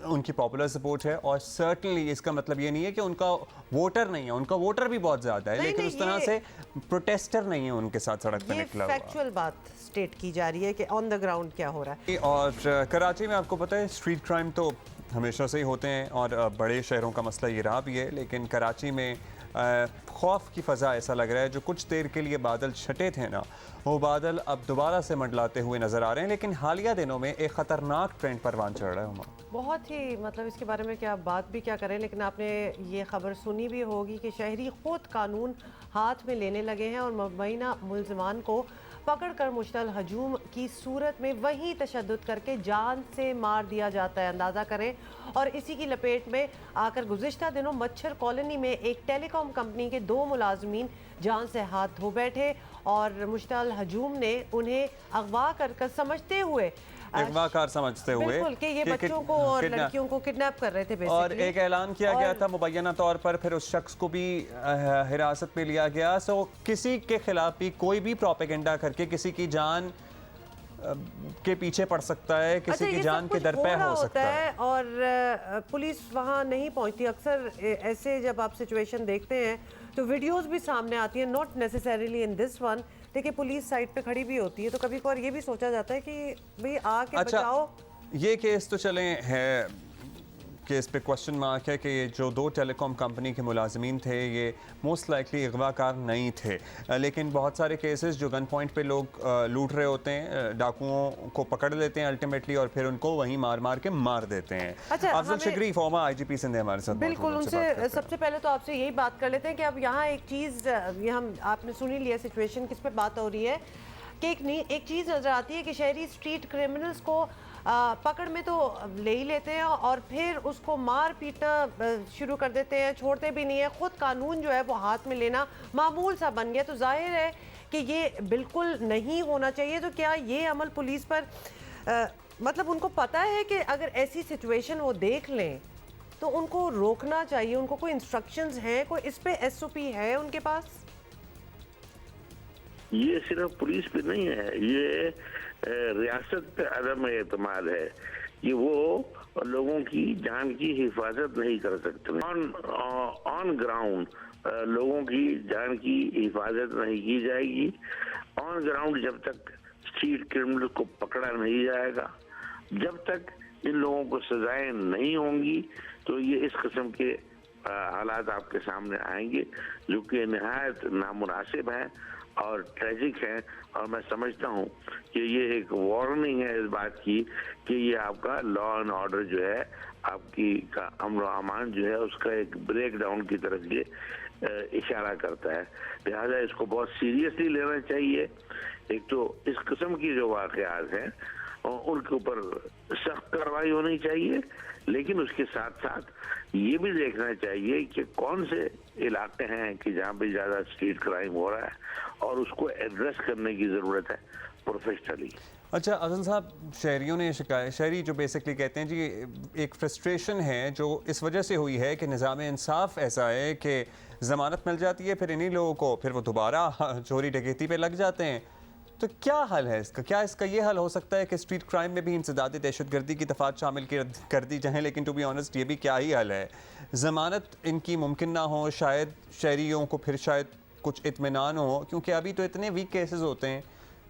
उनकी पॉपुलर सपोर्ट है और सर्टनली इसका मतलब ये नहीं है कि उनका वोटर नहीं है, उनका वोटर भी बहुत ज़्यादा है, लेकिन उस तरह से प्रोटेस्टर नहीं है उनके साथ सड़क पे निकला हुआ। फैक्चुअल बात स्टेट की जा रही है कि ऑन द ग्राउंड क्या हो रहा है। और कराची में आपको पता है स्ट्रीट क्राइम तो हमेशा से ही होते हैं और बड़े शहरों का मसला ये रहा भी है, लेकिन कराची में खौफ की फ़ज़ा ऐसा लग रहा है। जो कुछ देर के लिए बादल छटे थे ना, वो बादल अब दोबारा से मंडलाते हुए नज़र आ रहे हैं, लेकिन हालिया दिनों में एक ख़तरनाक ट्रेंड परवान चढ़ रहा है। बहुत ही मतलब इसके बारे में क्या बात भी क्या करें, लेकिन आपने ये खबर सुनी भी होगी कि शहरी खुद कानून हाथ में लेने लगे हैं और मुबैना मुलजमान को पकड़कर मुश्तल हजूम की सूरत में वहीं तशद्दुद करके जान से मार दिया जाता है, अंदाज़ा करें। और इसी की लपेट में आकर गुज़िश्ता दिनों मच्छर कॉलोनी में एक टेलीकॉम कंपनी के 2 मुलाजमीन जान से हाथ धो बैठे और मुश्तल हजूम ने उन्हें अगवा कर समझते हुए अगवाकार समझते हुए बिल्कुल कि ये बच्चों को और लड़कियों को किडनैप कर रहे थे बेसिकली। और एक ऐलान किया गया था मुबैना तौर पर, फिर उस शख्स को भी हिरासत में लिया गया। सो किसी के खिलाफ भी कोई भी प्रोपेगेंडा करके किसी की जान के पीछे पड़ सकता है, किसी की जान के दर पे हो सकता है और पुलिस वहाँ नहीं पहुँचती। अक्सर ऐसे जब आप सिचुएशन देखते हैं तो वीडियोस भी सामने आती हैं, not necessarily in this one, देखिए पुलिस साइड पे खड़ी भी होती है, तो कभी कभार ये भी सोचा जाता है कि भाई आके बचाओ। ये केस तो चले है, केस पे क्वेश्चन मार्क है कि ये जो 2 टेलीकॉम कंपनी के मुलाजमीन थे ये मोस्ट लाइकली अगवाकार नहीं थे, लेकिन बहुत सारे केसेस जो गन पॉइंट पे लोग लूट रहे होते हैं, डाकुओं को पकड़ लेते हैं अल्टीमेटली और फिर उनको वहीं मार मार के मार देते हैं। अच्छा, अफजल शिगरी फॉर्मर IGP सिंध हमारे साथ बिल्कुल, उनसे सबसे पहले तो आपसे यही बात कर लेते हैं कि अब यहाँ एक चीज़ ये हम आपने सुनी लिया सिचुएशन किस पे बात हो रही है कि एक चीज़ नज़र आती है कि शहरी स्ट्रीट क्रिमिनल्स को पकड़ में तो ले ही लेते हैं और फिर उसको मार पीटना शुरू कर देते हैं, छोड़ते भी नहीं है। खुद कानून जो है वो हाथ में लेना मामूल सा बन गया, तो जाहिर है कि ये बिल्कुल नहीं होना चाहिए। तो क्या ये अमल पुलिस पर मतलब उनको पता है कि अगर ऐसी सिचुएशन वो देख लें तो उनको रोकना चाहिए, उनको कोई इंस्ट्रक्शंस हैं, कोई इस पे SOP है उनके पास? ये सिर्फ पुलिस पे नहीं है, ये रियासत पे अदम एतमाद है कि वो लोगों की जान की हिफाजत नहीं कर सकते। ऑन ग्राउंड लोगों की जान की हिफाजत नहीं की जाएगी। ऑन ग्राउंड जब तक स्ट्रीट क्रिमिनल को पकड़ा नहीं जाएगा, जब तक इन लोगों को सजाएं नहीं होंगी, तो ये इस किस्म के हालात आपके सामने आएंगे जो कि निहायत नामुनासिब हैं और ट्रेजिक है। और मैं समझता हूँ कि ये एक वार्निंग है इस बात की कि ये आपका लॉ एंड ऑर्डर जो है, आपकी का अमन व अमान जो है, उसका एक ब्रेक डाउन की तरफ ये इशारा करता है। लिहाजा इसको बहुत सीरियसली लेना चाहिए। एक तो इस किस्म की जो वाक़यात हैं उनके ऊपर सख्त कार्रवाई होनी चाहिए, लेकिन उसके साथ साथ ये भी देखना चाहिए कि कौन से इलाके हैं कि जहाँ पे ज़्यादा स्ट्रीट क्राइम हो रहा है और उसको एड्रेस करने की ज़रूरत है प्रोफेशनली। अच्छा अफजल साहब, शहरियों ने शिकायत, शहरी जो बेसिकली कहते हैं जी एक फ्रस्ट्रेशन है जो इस वजह से हुई है कि निज़ाम इंसाफ ऐसा है कि ज़मानत मिल जाती है, फिर इन्हीं लोगों को फिर वो दोबारा चोरी डकैती पे लग जाते हैं। तो क्या हल है इसका? क्या इसका ये हल हो सकता है कि स्ट्रीट क्राइम में भी इंसदाद दहशतगर्दी की दफ़ात शामिल कर दी जाए? लेकिन टू बी ऑनेस्ट ये भी क्या ही हल है, ज़मानत इनकी मुमकिन ना हो, शायद शहरियों को फिर शायद कुछ इत्मीनान हो, क्योंकि अभी तो इतने वीक केसेस होते हैं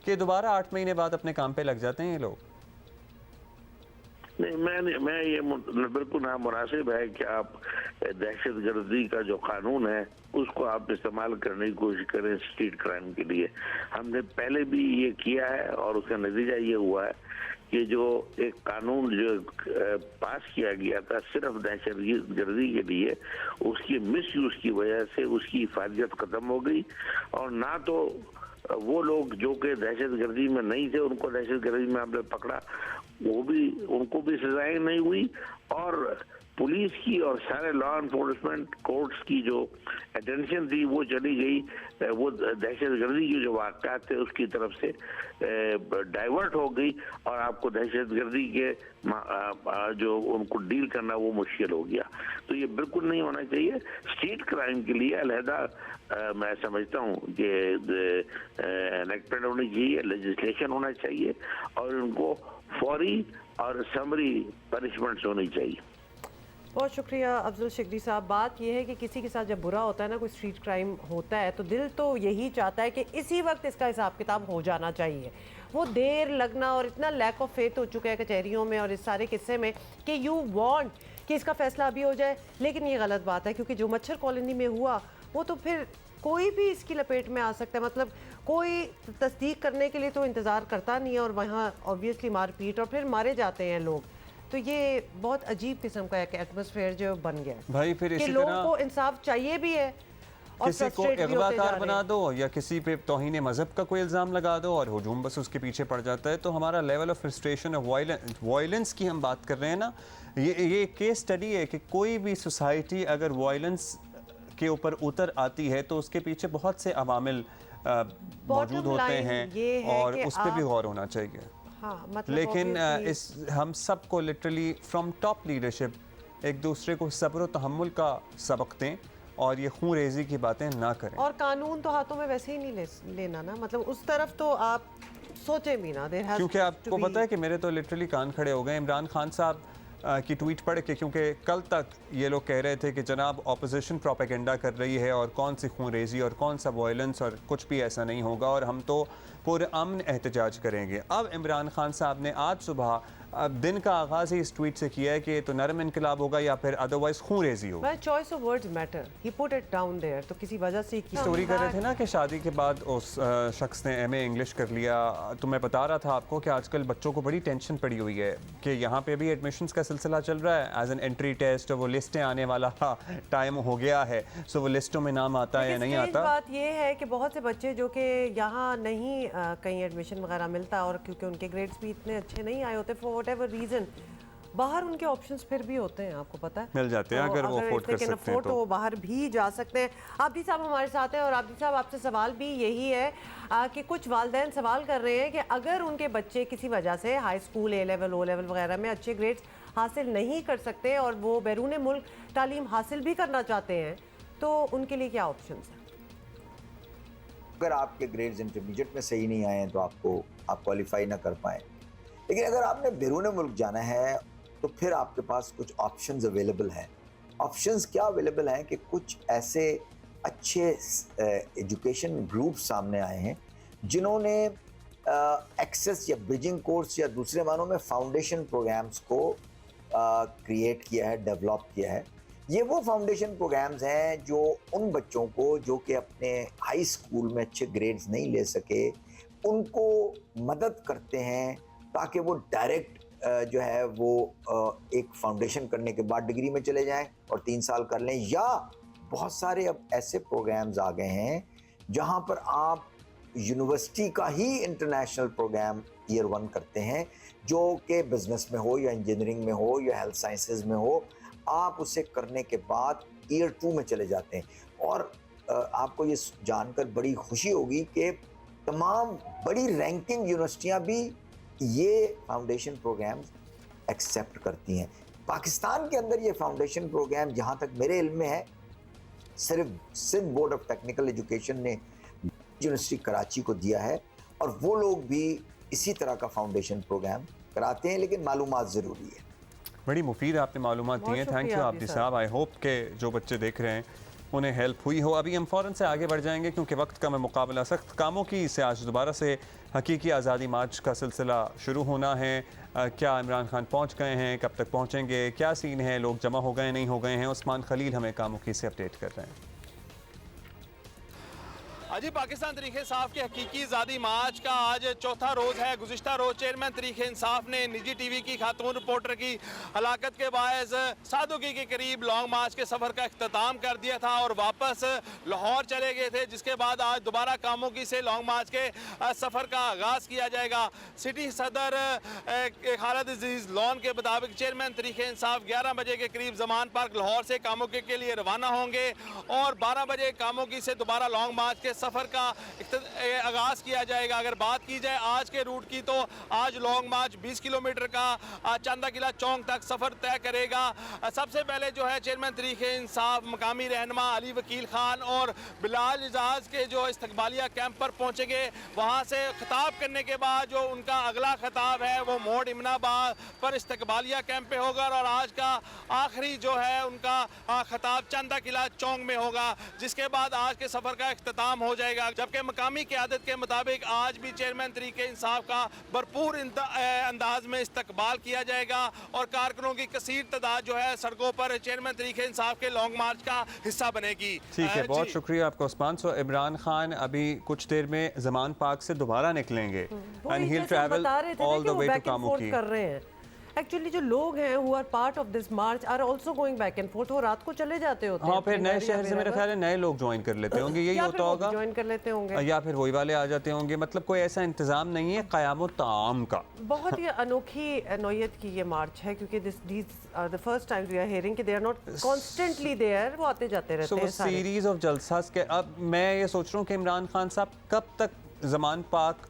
कि दोबारा 8 महीने बाद अपने काम पे लग जाते हैं ये लोग। नहीं, मैं ये बिल्कुल नामुनासिब है कि आप दहशतगर्दी का जो कानून है उसको आप इस्तेमाल करने की कोशिश करें स्ट्रीट क्राइम के लिए। हमने पहले भी ये किया है और उसका नतीजा ये हुआ है कि जो एक कानून जो पास किया गया था सिर्फ दहशतगर्दी के लिए, उसकी मिसयूज की वजह से उसकी हिफाजत खत्म हो गई और ना तो वो लोग जो कि दहशतगर्दी में नहीं थे, उनको दहशतगर्दी में आपने पकड़ा, वो भी, उनको भी सजाएं नहीं हुई। और पुलिस की और सारे लॉ एनफोर्समेंट कोर्ट्स की जो अटेंशन थी वो चली गई, वो दहशतगर्दी के जो वाक़यात थे उसकी तरफ से डाइवर्ट हो गई, और आपको दहशतगर्दी के जो उनको डील करना वो मुश्किल हो गया। तो ये बिल्कुल नहीं होना चाहिए। स्टेट क्राइम के लिए अलहदा मैं समझता हूँ कि एनेक्टमेंट होनी चाहिए, लेजिस्लेशन होना चाहिए, और उनको फौरी और समरी पनिशमेंट्स होनी चाहिए। बहुत शुक्रिया अफजल शिकरी साहब। बात यह है कि किसी के साथ जब बुरा होता है ना, कोई स्ट्रीट क्राइम होता है, तो दिल तो यही चाहता है कि इसी वक्त इसका हिसाब किताब हो जाना चाहिए। वो देर लगना और इतना लैक ऑफ फेथ हो चुका है कचहरियों में और इस सारे किस्से में कि यू वांट कि इसका फैसला अभी हो जाए, लेकिन ये गलत बात है, क्योंकि जो मच्छर कॉलोनी में हुआ वो तो फिर कोई भी इसकी लपेट में आ सकता है। मतलब कोई तस्दीक करने के लिए तो इंतज़ार करता नहीं है, और वहाँ ऑब्वियसली मारपीट और फिर मारे जाते हैं लोग। तो ये बहुत अजीब किस्म का एक एटमॉस्फेयर जो बन गया है भाई। फिर इसी लोगों तरह को इंसाफ चाहिए भी है, और किसी को अगवाकार बना दो या किसी पे तौहीन मज़हब का कोई इल्ज़ाम लगा दो और हुजूम बस उसके पीछे पड़ जाता है। तो हमारा लेवल ऑफ फ्रस्ट्रेशन और वायलेंस की हम बात कर रहे हैं ना, ये केस स्टडी है कि कोई भी सोसाइटी अगर वायलेंस के ऊपर उतर आती है तो उसके पीछे बहुत से अवामिल मौजूद होते हैं, और उस पर भी गौर होना चाहिए। हाँ, मतलब लेकिन इस हम सबको लिटरली फ्रॉम टॉप लीडरशिप एक दूसरे को सब्र और तहम्मुल का सबक दें और ये खून रेजी की बातें ना करें। और कानून तो हाथों में वैसे ही नहीं लेना ना, मतलब उस तरफ तो आप सोचें भी ना। क्योंकि आपको पता है कि मेरे तो लिटरली कान खड़े हो गए इमरान खान साहब की ट्वीट पढ़ के, क्योंकि कल तक ये लोग कह रहे थे कि जनाब ऑपोजिशन प्रोपेगेंडा कर रही है और कौन सी खून रेजी और कौन सा वायलेंस और कुछ भी ऐसा नहीं होगा और हम तो पुरअमन एहतजाज करेंगे। अब इमरान खान साहब ने आज सुबह दिन का आगाज़ ही इस ट्वीट से किया है कि तो नरम इनकलाब होगा या फिर अदरवाइज खून रेजी होगा। Choice of words matter, he put it down there, तो किसी वजह से स्टोरी कर रहे थे ना कि शादी के बाद उस शख्स ने एमए इंग्लिश कर लिया। तो मैं बता रहा था आपको कि आजकल बच्चों को बड़ी टेंशन पड़ी हुई है कि यहाँ पे भी एडमिशन्स का सिलसिला चल रहा है एज एन एंट्री टेस्ट, वो लिस्टें आने वाला टाइम हो गया है, सो वो लिस्टों में नाम आता है या नहीं आता। बात ये है कि बहुत से बच्चे जो कि यहाँ नहीं कहीं एडमिशन वगैरह मिलता, और क्योंकि उनके ग्रेड्स भी इतने अच्छे नहीं आए होते फॉर व्हाटएवर रीजन, बाहर उनके ऑप्शंस फिर भी होते हैं, आपको पता है, मिल जाते हैं। तो अगर वो अफोर्ड कर सकते हैं तो वो बाहर भी जा सकते हैं। आबिदी साहब हमारे साथ हैं, और आबिदी साहब आपसे सवाल भी यही है कि कुछ वालिदैन सवाल कर रहे हैं कि अगर उनके बच्चे किसी वजह से हाई स्कूल, ए लेवल, ओ लेवल वगैरह में अच्छे ग्रेड्स हासिल नहीं कर सकते और वो बैरून मुल्क तालीम हासिल भी करना चाहते हैं, तो उनके लिए क्या ऑप्शन है? अगर आपके ग्रेड्स इंटरमीडिएट में सही नहीं आए हैं तो आप क्वालिफाई ना कर पाए, लेकिन अगर आपने बैरून मुल्क जाना है तो फिर आपके पास कुछ ऑप्शंस अवेलेबल हैं। ऑप्शंस क्या अवेलेबल हैं कि कुछ ऐसे अच्छे एजुकेशन ग्रुप सामने आए हैं जिन्होंने एक्सेस या ब्रिजिंग कोर्स या दूसरे मानों में फाउंडेशन प्रोग्राम्स को क्रिएट किया है, डेवलप किया है। ये वो फाउंडेशन प्रोग्राम्स हैं जो उन बच्चों को जो कि अपने हाई स्कूल में अच्छे ग्रेड्स नहीं ले सके, उनको मदद करते हैं ताकि वो डायरेक्ट जो है वो एक फाउंडेशन करने के बाद डिग्री में चले जाएं और 3 साल कर लें, या बहुत सारे अब ऐसे प्रोग्राम्स आ गए हैं जहां पर आप यूनिवर्सिटी का ही इंटरनेशनल प्रोग्राम ईयर 1 करते हैं, जो कि बिजनेस में हो या इंजीनियरिंग में हो या हेल्थ साइंसेज में हो। आप उसे करने के बाद ईयर 2 में चले जाते हैं, और आपको ये जानकर बड़ी खुशी होगी कि तमाम बड़ी रैंकिंग यूनिवर्सिटियां भी ये फाउंडेशन प्रोग्राम्स एक्सेप्ट करती हैं। पाकिस्तान के अंदर ये फाउंडेशन प्रोग्राम जहाँ तक मेरे इल्म में है सिर्फ Sindh board of technical education ने यूनिवर्सिटी कराची को दिया है, और वो लोग भी इसी तरह का फाउंडेशन प्रोग्राम कराते हैं, लेकिन मालूमात ज़रूरी है। बड़ी मुफीद आपने मालूमात दी हैं, थैंक यू आबिदी साहब। आई होप के जो बच्चे देख रहे हैं उन्हें हेल्प हुई हो। अभी हम फ़ौरन से आगे बढ़ जाएंगे क्योंकि वक्त का मुकाबला सख्त कामों की से आज दोबारा से हकीकी आज़ादी मार्च का सिलसिला शुरू होना है। क्या इमरान खान पहुंच गए हैं, कब तक पहुंचेंगे, क्या सीन है, लोग जमा हो गए नहीं हो गए हैं, उस्मान खलील हमें कामों की से अपडेट कर रहे हैं। जी पाकिस्तान तरीके इंसाफ के हकीकी ज़ादी मार्च का आज चौथा रोज़ है। गुज़िश्ता रोज़ चेयरमैन तरीके इंसाफ ने निजी टीवी की खातून रिपोर्टर की हलाकत के बायस सादगी के करीब लॉन्ग मार्च के सफ़र का अख्ताम कर दिया था और वापस लाहौर चले गए थे, जिसके बाद आज दोबारा कामोगी से लॉन्ग मार्च के सफ़र का आगाज़ किया जाएगा। सिटी सदर खालिद अजीज़ लॉन के मुताबिक चेयरमैन तरीके इंसाफ 11 बजे के करीब जमान पार्क लाहौर से कामोगी के लिए रवाना होंगे और 12 बजे कामोगी से दोबारा लॉन्ग मार्च के सफ़र का आगाज़ किया जाएगा। अगर बात की जाए आज के रूट की, तो आज लॉन्ग मार्च 20 किलोमीटर का चांदा किला चौक तक सफ़र तय करेगा। सबसे पहले जो है चेयरमैन तरीके इंसाफ मकामी रहनुमा अली वकील खान और बिलाल एजाज के जो इस्तकबालिया कैंप पर पहुँचेंगे। वहाँ से खिताब करने के बाद जो उनका अगला खिताब है वो मोड़ इमनाबाद पर इस्तकबालिया कैंप पे होगा और आज का आखिरी जो है उनका खिताब चांदा किला चौक में होगा, जिसके बाद आज के सफ़र का इख्तिताम हो जाएगा। जबकि मकामी क़यादत के मुताबिक आज भी चेयरमैन तरीके इंसाफ का भरपूर अंदाज में इस्तकबाल किया जाएगा और कारकुनों की कसीर तादाद जो है सड़कों पर चेयरमैन तरीके इंसाफ के लॉन्ग मार्च का हिस्सा बनेगी। ठीक है, बहुत शुक्रिया आपका उस्मान। सो इमरान खान अभी कुछ देर में जमान पार्क से दोबारा निकलेंगे and he will travel all the way to Kamoke. कर रहे हैं एक्चुअली जो लोग हैं who are part of this march are also going back and forth, वो रात को चले जाते होते हैं। हाँ, फिर नए शहर से मेरा ख्याल है नए लोग ज्वाइन कर लेते होंगे, यही होता होगा, ज्वाइन कर लेते होंगे या फिर वही वाले आ जाते होंगे। मतलब कोई ऐसा इंतजाम नहीं है क़याम ताम का। बहुत ही अनोखी नौयत की ये मार्च है क्योंकि these are the first times we are hearing कि they are not constantly there, वो आते जाते रहते हैं सारे। सीरीज ऑफ जलसास के अब मैं ये सोच रहा हूँ कि इमरान खान साहब कब तक जमान पार्क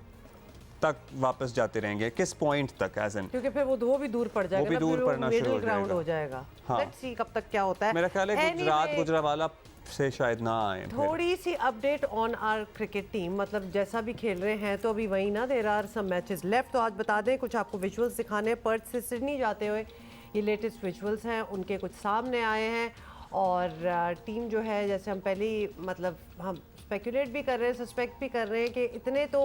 तक वापस जाते रहेंगे, किस पॉइंट तक एज एन, क्योंकि फिर वो भी दूर पड़ जाएगा, वो भी दूर पड़ना शुरू हो जाएगा। हाँ। लेट्स सी कब तक क्या होता है। मेरा ख्याल है गुजरात गुजरावाला से शायद ना आए। थोड़ी सी update on our cricket team, मतलब जैसा भी खेल रहे हैं तो अभी वही ना, there are some matches left. तो आज बता दें कुछ आपको विजुअल्स दिखाने हैं पर्थ से सिडनी जाते हुए, ये लेटेस्ट विजुअल्स हैं उनके कुछ सामने आए हैं और टीम जो है जैसे हम पहले ही मतलब हम स्पेकुलेट भी कर रहे हैं, सस्पेक्ट भी कर रहे हैं कि इतने तो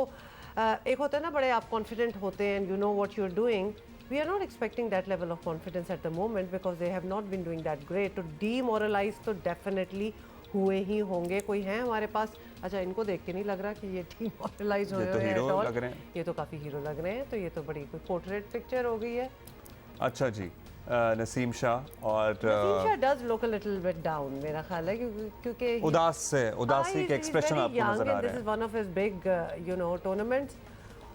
एक होता है ना बड़े आप कॉन्फिडेंट होते हैं, you know what you are doing. We are not expecting that level of confidence at the moment because they have not been doing that great. तो डीमोरलाइज तो डेफिनेटली हुए ही होंगे। कोई है हमारे पास, अच्छा इनको देख के नहीं लग रहा कि ये डीमोरलाइज हुए हैं एट ऑल, ये तो काफ़ी हीरो लग रहे हैं। तो ये तो बड़ी कोई पोर्ट्रेट पिक्चर हो गई है। अच्छा जी, नसीम शाह और Naseem Shah does look a little bit down मेरा ख्याल है क्योंकि उदासी के एक्सप्रेशन आपको नजर आ रहे हैं। This is one of his big you know tournaments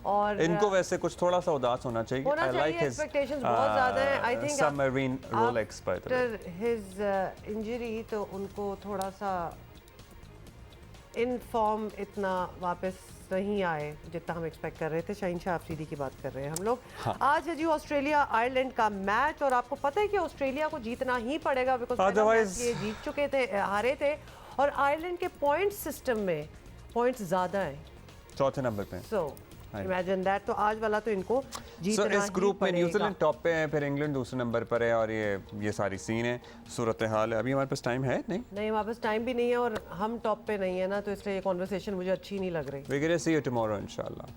और इनको वैसे कुछ थोड़ा सा उदास होना चाहिए। आई लाइक हिज एक्सपेक्टेशंस बहुत ज्यादा हैं। I think submarine Rolex by the way, after his injury तो उनको थोड़ा सा इन फॉर्म इतना वापस नहीं आए जितना हम एक्सपेक्ट कर रहे थे। शाहीन शाह अफरीदी की बात कर रहे हैं हम लोग। हाँ। आज है जी ऑस्ट्रेलिया आयरलैंड का मैच और आपको पता है कि ऑस्ट्रेलिया को जीतना ही पड़ेगा बिकॉज अदरवाइज ये जीत चुके थे, हारे थे और आयरलैंड के पॉइंट सिस्टम में पॉइंट्स ज्यादा हैं, चौथे नंबर पे। So imagine that. तो आज वाला तो इनको जीतना इस ग्रुप में न्यूजीलैंड टॉप पे है, फिर इंग्लैंड दूसरे नंबर पर है और ये सारी सीन है, सूरत हाल है। अभी हमारे पास टाइम है नहीं हमारे पास टाइम भी नहीं है और हम टॉप पे नहीं है ना, तो इसलिए ये कॉन्वर्सेशन मुझे अच्छी नहीं लग रही। We will see you tomorrow इंशाल्लाह।